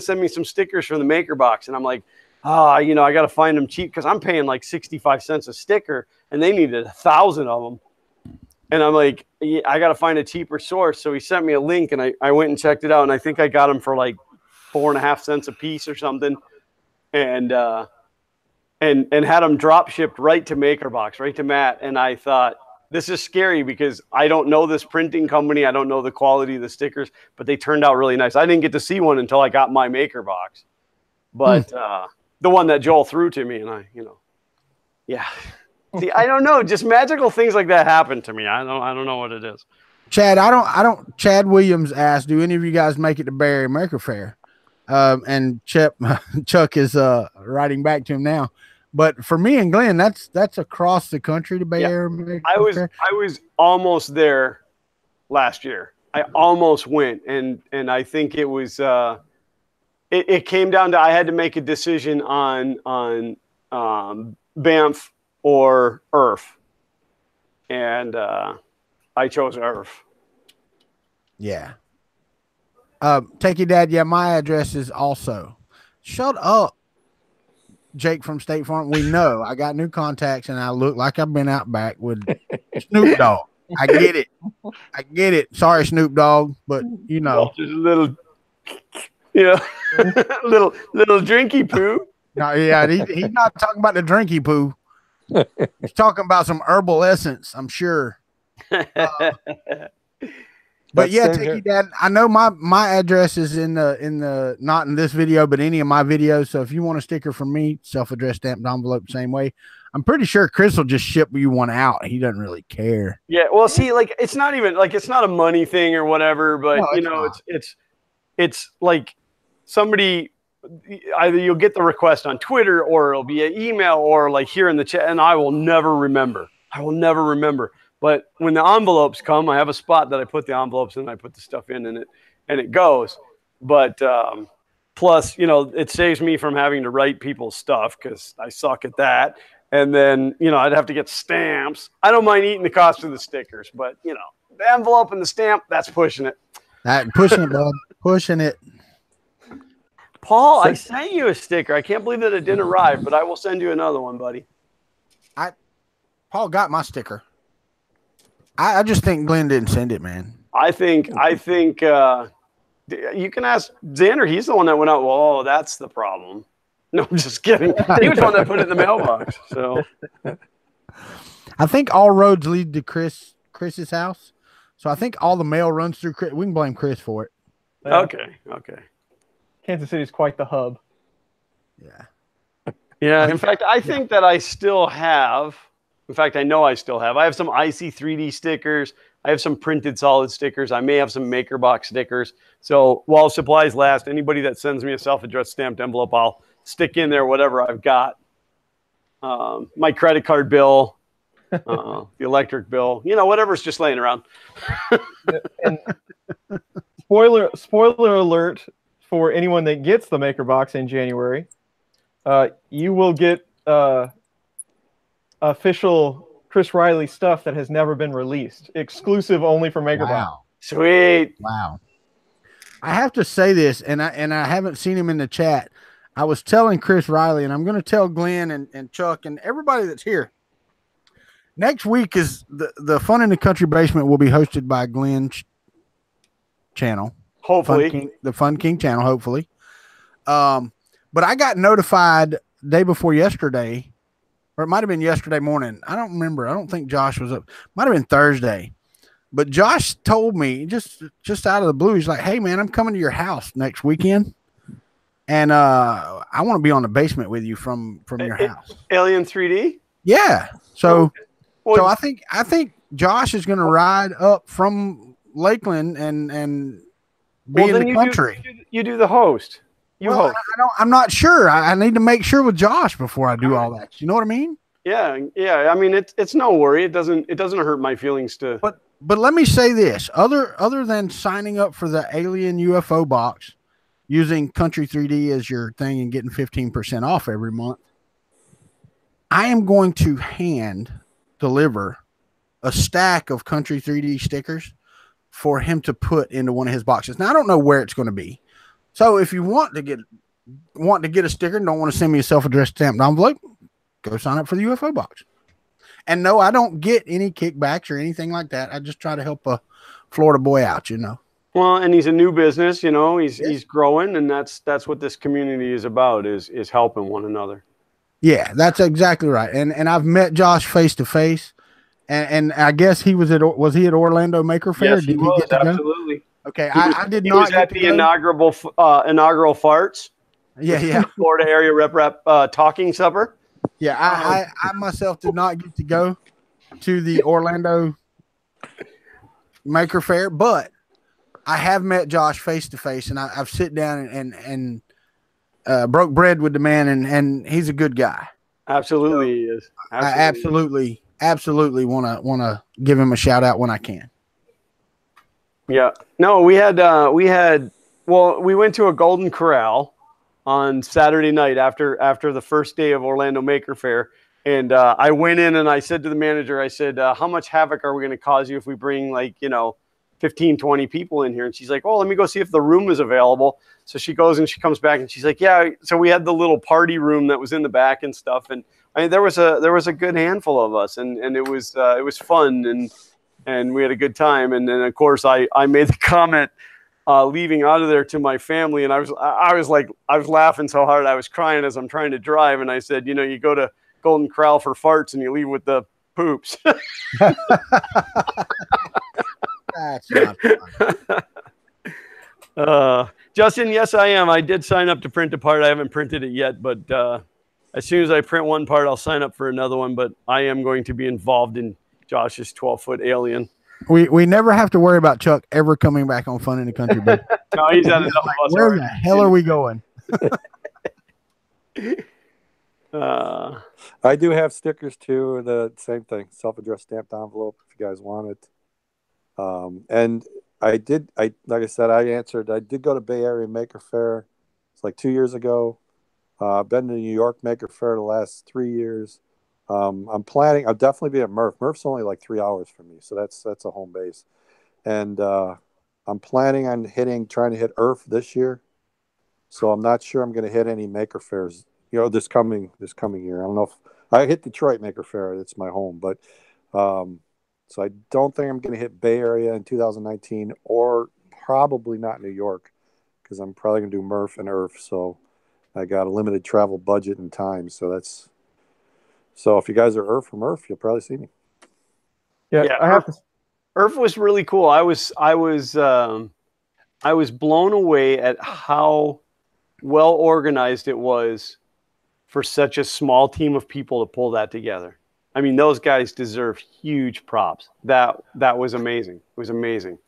send me some stickers from the Maker Box? And I'm like, I got to find them cheap because I'm paying like 65 cents a sticker and they needed 1,000 of them. And I'm like, yeah, I got to find a cheaper source. So he sent me a link and I went and checked it out. And I think I got them for like 4.5 cents a piece or something. And had them drop shipped right to Maker Box, right to Matt. And I thought, this is scary because I don't know this printing company. I don't know the quality of the stickers, but they turned out really nice. I didn't get to see one until I got my Maker Box, but the one that Joel threw to me, and yeah. See, I don't know. Just magical things like that happen to me. I don't know what it is. Chad, Chad Williams asked, do any of you guys make it to Barry Maker Fair? And Chuck is writing back to him now. But for me and Glenn, that's across the country to Bay Area. I was almost there last year. I almost went, and I think it was it came down to I had to make a decision on Banff or IRF, and I chose IRF. Yeah. Take your dad. Yeah, my address is also. Shut up, Jake from State Farm. We know I got new contacts, and I look like I've been out back with Snoop Dogg. I get it. I get it. Sorry, Snoop Dogg, but you know, well, just a little, little drinky poo. No, yeah, he's not talking about the drinky poo. He's talking about some herbal essence, I'm sure. But yeah, Tiki Dad, I know my address is in the not in this video, but any of my videos. So if you want a sticker from me, self-addressed stamped envelope, same way. I'm pretty sure Chris will just ship you one out. He doesn't really care. Yeah, well, see, like it's not even like it's not a money thing or whatever, but no, it's like somebody either you'll get the request on Twitter or it'll be an email or like here in the chat, and I will never remember. But when the envelopes come, I have a spot that I put the envelopes in, I put the stuff in, and it goes. But plus, it saves me from having to write people's stuff because I suck at that. And then, I'd have to get stamps. I don't mind eating the cost of the stickers, but, the envelope and the stamp, that's pushing it. Pushing it, bud. Pushing it. Paul, I sent you a sticker. I can't believe that it didn't arrive, but I will send you another one, buddy. Paul got my sticker. I just think Glenn didn't send it, man. I think you can ask Xander. He's the one that went out. Well, that's the problem. No, I'm just kidding. He was the one that put it in the mailbox. So I think all roads lead to Chris's house. So I think all the mail runs through Chris. We can blame Chris for it. Okay. Kansas City is quite the hub. Yeah. Yeah. In fact, I think that I still have. In fact, I know I still have. I have some IC 3D stickers. I have some printed solid stickers. I may have some maker box stickers. So while supplies last, anybody that sends me a self-addressed stamped envelope, I'll stick in there whatever I've got. My credit card bill, the electric bill, whatever's just laying around. And spoiler alert for anyone that gets the maker box in January, you will get official Chris Riley stuff that has never been released, exclusive only for MakerBot. Wow. Sweet. Wow. I have to say this, and I haven't seen him in the chat. I was telling Chris Riley, and I'm going to tell Glenn and Chuck and everybody that's here. Next week is the Fun in the Country Basement will be hosted by Glenn's channel. Hopefully. The Fun King channel, hopefully. But I got notified day before yesterday, or it might have been yesterday morning. I don't remember. I don't think Josh was up. Might have been Thursday. But Josh told me just out of the blue, he's like, "Hey, man, I'm coming to your house next weekend. And I want to be on the basement with you from your house." Alien 3D? Yeah. So I think Josh is going to ride up from Lakeland and be in the country. You do the host. Host. I'm not sure. I need to make sure with Josh before I do all that. You know what I mean? Yeah. I mean, it's no worry. It doesn't hurt my feelings to. But let me say this: other than signing up for the Alien UFO box, using Kuntry 3D as your thing and getting 15% off every month, I am going to hand deliver a stack of Kuntry 3D stickers for him to put into one of his boxes. Now I don't know where it's going to be. So if you want to get a sticker and don't want to send me a self-addressed stamped envelope, go sign up for the UFO box. And no, I don't get any kickbacks or anything like that. I just try to help a Florida boy out, Well, and he's a new business, he's growing, and that's what this community is about, is helping one another. Yeah, that's exactly right. And I've met Josh face to face, and I guess he was at Orlando Maker Fair? Yes, he was, absolutely. Okay, I did not. He was at the inaugural farts. Yeah. Florida area rep talking supper. Yeah, I myself did not get to go to the Orlando Maker Fair, but I have met Josh face to face, and I've sit down and broke bread with the man, and he's a good guy. Absolutely, he is. Absolutely. I absolutely want to give him a shout out when I can. Yeah. No, we went to a Golden Corral on Saturday night after the first day of Orlando Maker Faire. And I went in and I said to the manager, I said, how much havoc are we going to cause you if we bring 15, 20 people in here? And she's like, oh, let me go see if the room is available. So she goes and she comes back and she's like, yeah. So we had the little party room that was in the back and stuff. And I mean, there was a good handful of us, and it was fun, and we had a good time. And then of course I made the comment leaving out of there to my family, and I was laughing so hard I was crying as I'm trying to drive. And I said, you go to Golden Corral for farts and you leave with the poops. That's not fun. Justin, yes, I am. I did sign up to print a part. I haven't printed it yet, but as soon as I print one part, I'll sign up for another one. But I am going to be involved in Josh's 12-foot alien. We never have to worry about Chuck ever coming back on Fun in the Country. But No, he's had enough of us. where the hell are we going? I do have stickers too. The same thing, self-addressed stamped envelope if you guys want it. And like I said, I did go to Bay Area Maker Faire. It's like 2 years ago. I've been to New York Maker Faire the last 3 years. I'm planning. I'll definitely be at Murph. Murph's only like 3 hours from me, so that's a home base. And I'm planning on trying to hit IRF this year. So I'm not sure I'm going to hit any Maker Fairs, this coming year. I don't know if I hit Detroit Maker Faire. It's my home, but so I don't think I'm going to hit Bay Area in 2019, or probably not New York, because I'm probably going to do Murph and IRF. So I got a limited travel budget and time. So if you guys are IRF from IRF, you'll probably see me. Yeah, I have to. IRF was really cool. I was blown away at how well organized it was for such a small team of people to pull that together. I mean, those guys deserve huge props. That was amazing. It was amazing.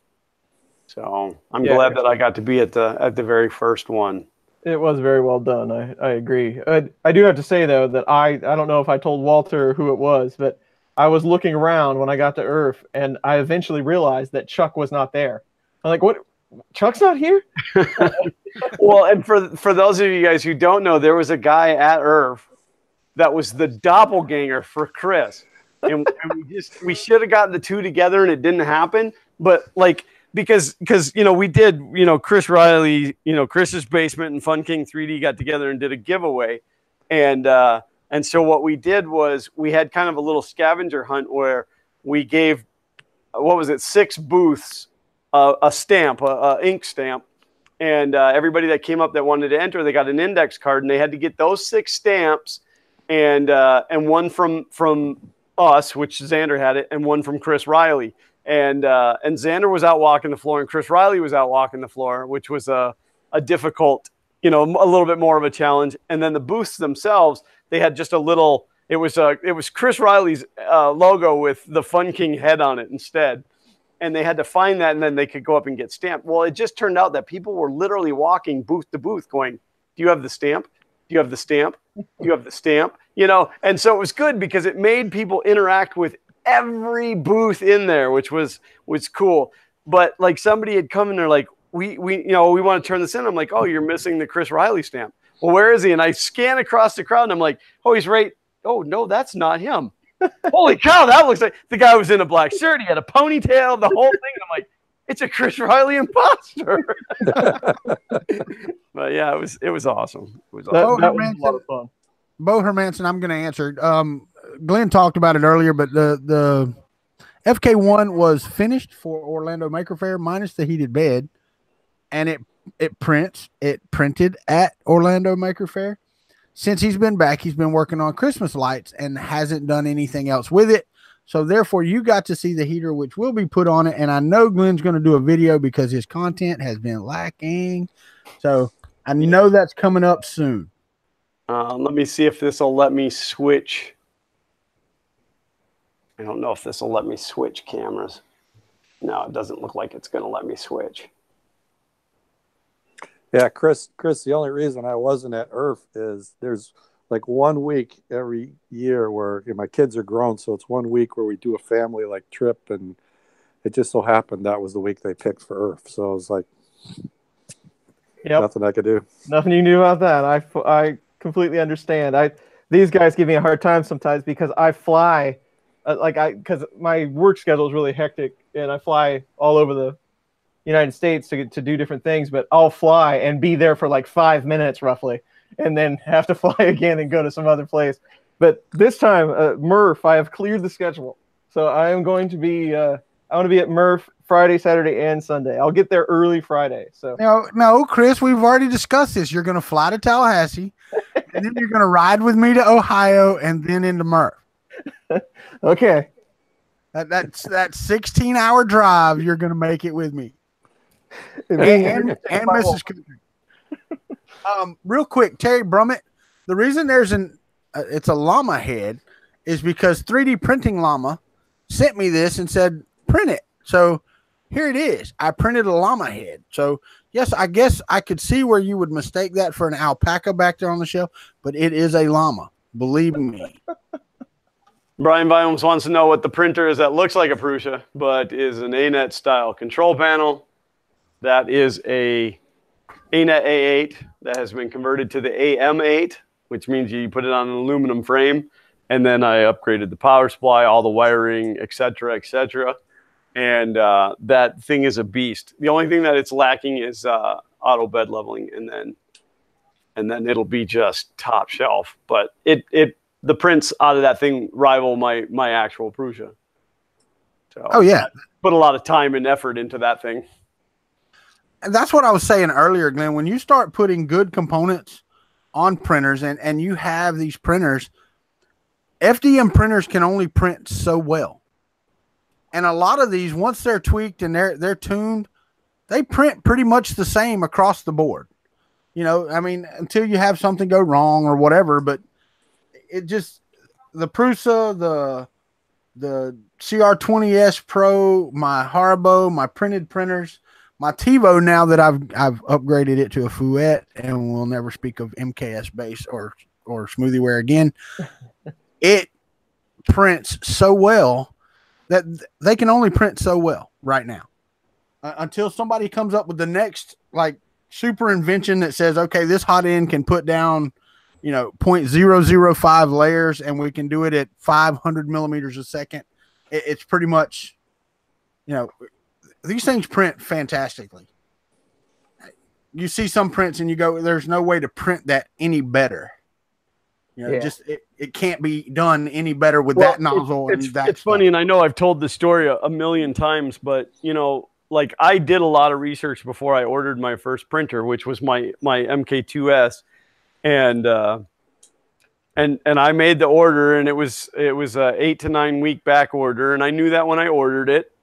So I'm glad that I got to be at the very first one. It was very well done. I agree. I do have to say though that I don't know if I told Walter who it was, but I was looking around when I got to IRF, and I eventually realized that Chuck was not there. I'm like, what? Chuck's not here? Well, and for those of you guys who don't know, there was a guy at IRF that was the doppelganger for Chris, and we should have gotten the two together, and it didn't happen. But because we did, Chris Riley, Chris's Basement and Fun King 3D got together and did a giveaway, and so what we did was we had kind of a little scavenger hunt where we gave 6 booths a stamp, a ink stamp, and everybody that came up that wanted to enter, they got an index card, and they had to get those 6 stamps, and one from us, which Xander had it, and one from Chris Riley. And Xander was out walking the floor, and Chris Riley was out walking the floor, which was a difficult, a little bit more of a challenge. And then the booths themselves, they had just a little. It was Chris Riley's logo with the Fun King head on it instead, and they had to find that, and then they could go up and get stamped. Well, it just turned out that people were literally walking booth to booth, going, "Do you have the stamp? Do you have the stamp? Do you have the stamp?" And so it was good because it made people interact with every booth in there, which was cool. But somebody had come in there like, we want to turn this in. I'm like, oh, you're missing the Chris Riley stamp. Well, where is he? And I scan across the crowd, and I'm like, oh, he's right. Oh no, that's not him. Holy cow, that looks like the guy was in a black shirt. He had a ponytail, the whole thing. I'm like, it's a Chris Riley imposter. But yeah, it was awesome. It was awesome. That was a lot of fun. Bo Hermanson, I'm going to answer. Glenn talked about it earlier, but the FK1 was finished for Orlando Maker Faire minus the heated bed, and it printed at Orlando Maker Faire. Since he's been back, he's been working on Christmas lights and hasn't done anything else with it. So therefore, you got to see the heater, which will be put on it. And I know Glenn's going to do a video because his content has been lacking. So I know that's coming up soon. Let me see if this will let me switch. I don't know if this will let me switch cameras. No, it doesn't look like it's going to let me switch. Yeah, Chris, the only reason I wasn't at IRF is there's like 1 week every year where my kids are grown, so it's 1 week where we do a family like trip, and it just so happened that was the week they picked for Earth. So it was like, nothing I could do. Nothing you knew about that. I completely understand. These guys give me a hard time sometimes because I fly, because my work schedule is really hectic, and I fly all over the United States to do different things. But I'll fly and be there for like 5 minutes roughly, and then have to fly again and go to some other place. But this time, Murph, I have cleared the schedule, so I am going to be. I want to be at Murph Friday, Saturday, and Sunday. I'll get there early Friday. So no, Chris, we've already discussed this. You're going to fly to Tallahassee, and then you're going to ride with me to Ohio, and then into Murph. Okay. That's that 16-hour drive. You're going to make it with me, and Mrs. Kuntry. Real quick, Terry Brummett. The reason there's it's a llama head is because 3D Printing Llama sent me this and said, print it. So here it is. I printed a llama head. So yes, I guess I could see where you would mistake that for an alpaca back there on the shelf, but it is a llama. Believe me. Brian Biomes wants to know what the printer is that looks like a Prusa, but is an ANET style control panel. That is a ANET A8 that has been converted to the AM8, which means you put it on an aluminum frame. And then I upgraded the power supply, all the wiring, et cetera, et cetera. And that thing is a beast. The only thing that it's lacking is auto bed leveling, and then it'll be just top shelf. But the prints out of that thing rival my actual Prusa. So oh yeah, put a lot of time and effort into that thing. And that's what I was saying earlier, Glenn. When you start putting good components on printers, and you have these printers, FDM printers can only print so well. And a lot of these, once they're tweaked and they're tuned, they print pretty much the same across the board. You know, I mean, until you have something go wrong or whatever, but it just, the Prusa, the CR20S Pro, my Haribo, my printed printers, my TiVo, now that I've upgraded it to a Fouette, and we'll never speak of MKS base or Smoothieware again. It prints so well that they can only print so well right now until somebody comes up with the next like super invention that says, okay, this hot end can put down, 0.005 layers, and we can do it at 500 millimeters a second. It's pretty much, these things print fantastically. You see some prints and you go, there's no way to print that any better. Just it can't be done any better with that nozzle. It's funny, and I know I've told the story a million times, but like I did a lot of research before I ordered my first printer, which was my MK2S, and I made the order, and it was a 8 to 9 week back order, and I knew that when I ordered it,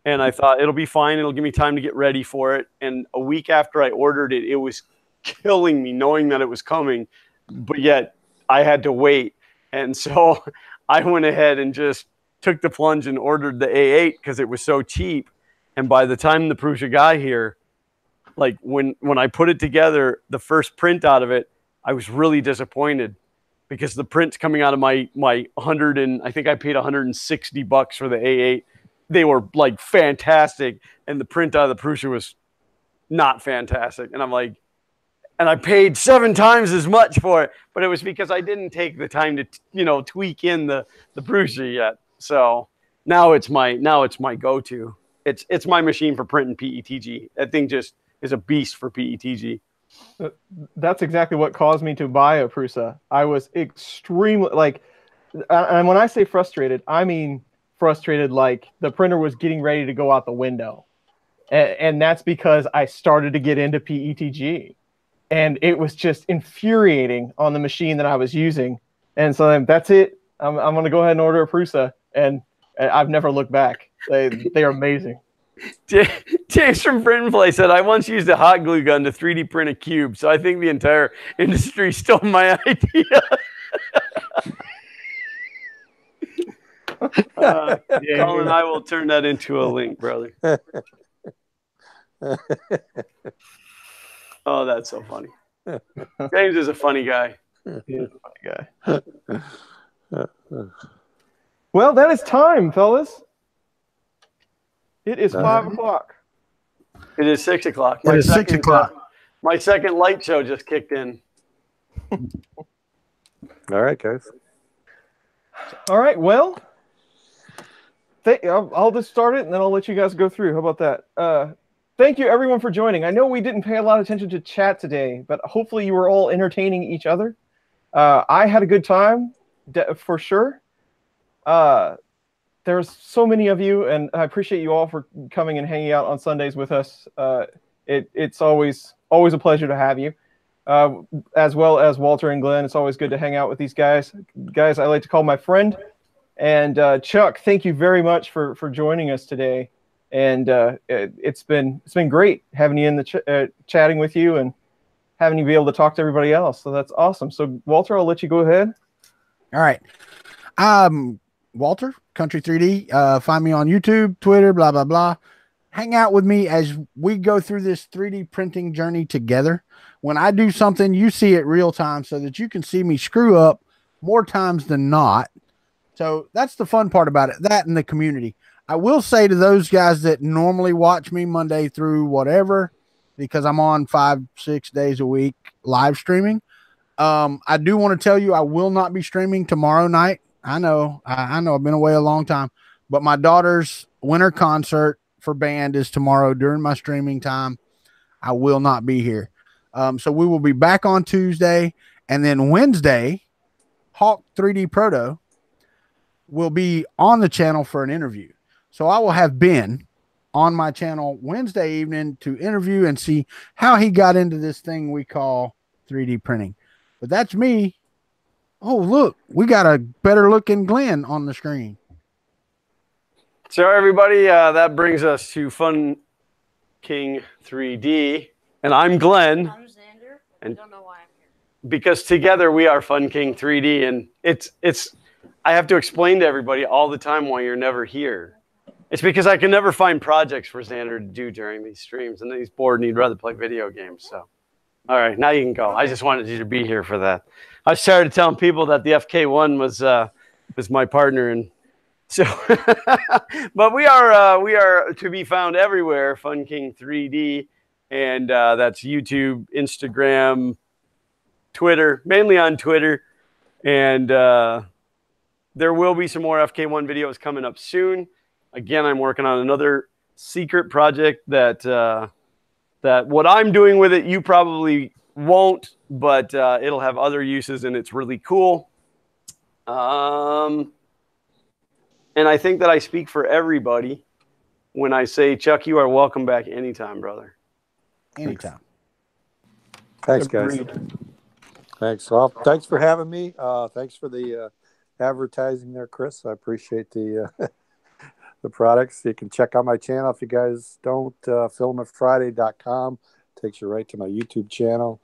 and I thought it'll be fine, it'll give me time to get ready for it, and a week after I ordered it, it was killing me knowing that it was coming, but yet I had to wait. And so I went ahead and just took the plunge and ordered the A8 because it was so cheap. And by the time the Prusa got here, like when I put it together, the first print out of it, I was really disappointed because the prints coming out of my 100, and I think I paid $160 for the A8. They were like fantastic. And the print out of the Prusa was not fantastic. And I'm like, and I paid 7 times as much for it, but it was because I didn't take the time to, tweak in the Prusa yet. So now it's my go-to. It's my machine for printing PETG. That thing just is a beast for PETG. That's exactly what caused me to buy a Prusa. I was extremely and when I say frustrated, I mean frustrated like the printer was getting ready to go out the window, and that's because I started to get into PETG. And it was just infuriating on the machine that I was using. And so that's it. I'm going to go ahead and order a Prusa. And I've never looked back. They are amazing. James from Print and Play said, I once used a hot glue gun to 3D print a cube. So I think the entire industry stole my idea. Colin, I will turn that into a link, brother. Oh, that's so funny. James is a funny guy. He's a funny guy. Well, that is time, fellas. It is 5 o'clock. It is 6 o'clock. It is 6 o'clock. My second light show just kicked in. All right, guys. All right, well, I'll just start it, and then I'll let you guys go through. How about that? Thank you, everyone, for joining. I know we didn't pay a lot of attention to chat today, but hopefully you were all entertaining each other. I had a good time, for sure. There's so many of you, and I appreciate you all for coming and hanging out on Sundays with us. It's always a pleasure to have you, as well as Walter and Glenn. It's always good to hang out with these guys. Guys, I like to call my friend. And Chuck, thank you very much for joining us today. And it's been great having you in the chatting with you and having you be able to talk to everybody else. So that's awesome. So Walter, I'll let you go ahead. All right. Walter, Kuntry 3D. Find me on YouTube, Twitter, blah, blah, blah. Hang out with me as we go through this 3D printing journey together. When I do something, you see it real time so that you can see me screw up more times than not. So that's the fun part about it, that and the community. I will say to those guys that normally watch me Monday through whatever, because I'm on 5-6 days a week live streaming. I do want to tell you I will not be streaming tomorrow night. I know I've been away a long time, but my daughter's winter concert for band is tomorrow during my streaming time. I will not be here. So we will be back on Tuesday, and then Wednesday, Hawk 3D Proto will be on the channel for an interview. So I will have Ben on my channel Wednesday evening to interview and see how he got into this thing we call 3D printing. But that's me. Oh, look, we got a better looking Glenn on the screen. So everybody, that brings us to Fun King 3D. And I'm Glenn. I'm Xander. I don't know why I'm here. Because together we are Fun King 3D. And it's I have to explain to everybody all the time why you're never here. It's because I can never find projects for Xander to do during these streams, and he's bored and he'd rather play video games. So, all right, now you can go. I just wanted you to be here for that. I started telling people that the FK1 was my partner, and so. But we are to be found everywhere. Fun King 3D, and that's YouTube, Instagram, Twitter, mainly on Twitter, and there will be some more FK1 videos coming up soon. Again, I'm working on another secret project that what I'm doing with it, you probably won't, but it'll have other uses, and it's really cool. And I think that I speak for everybody when I say, Chuck, you are welcome back anytime, brother. Anytime. Thanks, guys. Thanks. Well, thanks for having me. Thanks for the advertising there, Chris. I appreciate the products. You can check out my channel if you guys don't. filamentfriday.com takes you right to my YouTube channel.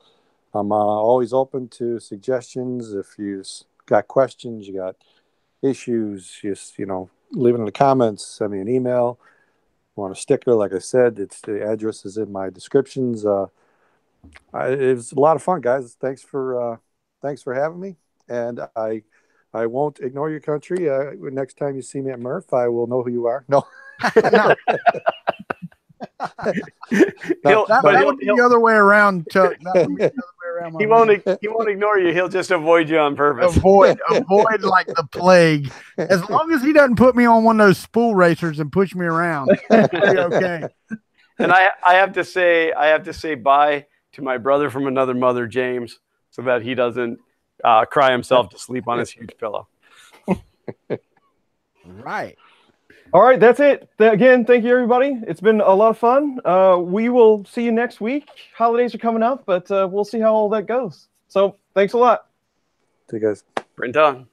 I'm always open to suggestions. If you got questions, you got issues, just leave it in the comments. Send me an email. Want a sticker? Like I said, the address is in my descriptions. It was a lot of fun, guys. Thanks for having me, and I won't ignore your country. Next time you see me at Murph, I will know who you are. No. That would be the other way around, Chuck. That would be the other way around. He won't ignore you. He'll just avoid you on purpose. Avoid like the plague. As long as he doesn't put me on one of those spool racers and push me around, it'll be okay. And I have to say bye to my brother from another mother, James, so that he doesn't cry himself to sleep on his huge pillow. Right. All right, that's it. Again, thank you, everybody. It's been a lot of fun. We will see you next week. Holidays are coming up, but we'll see how all that goes. So thanks a lot. See you guys. Print on.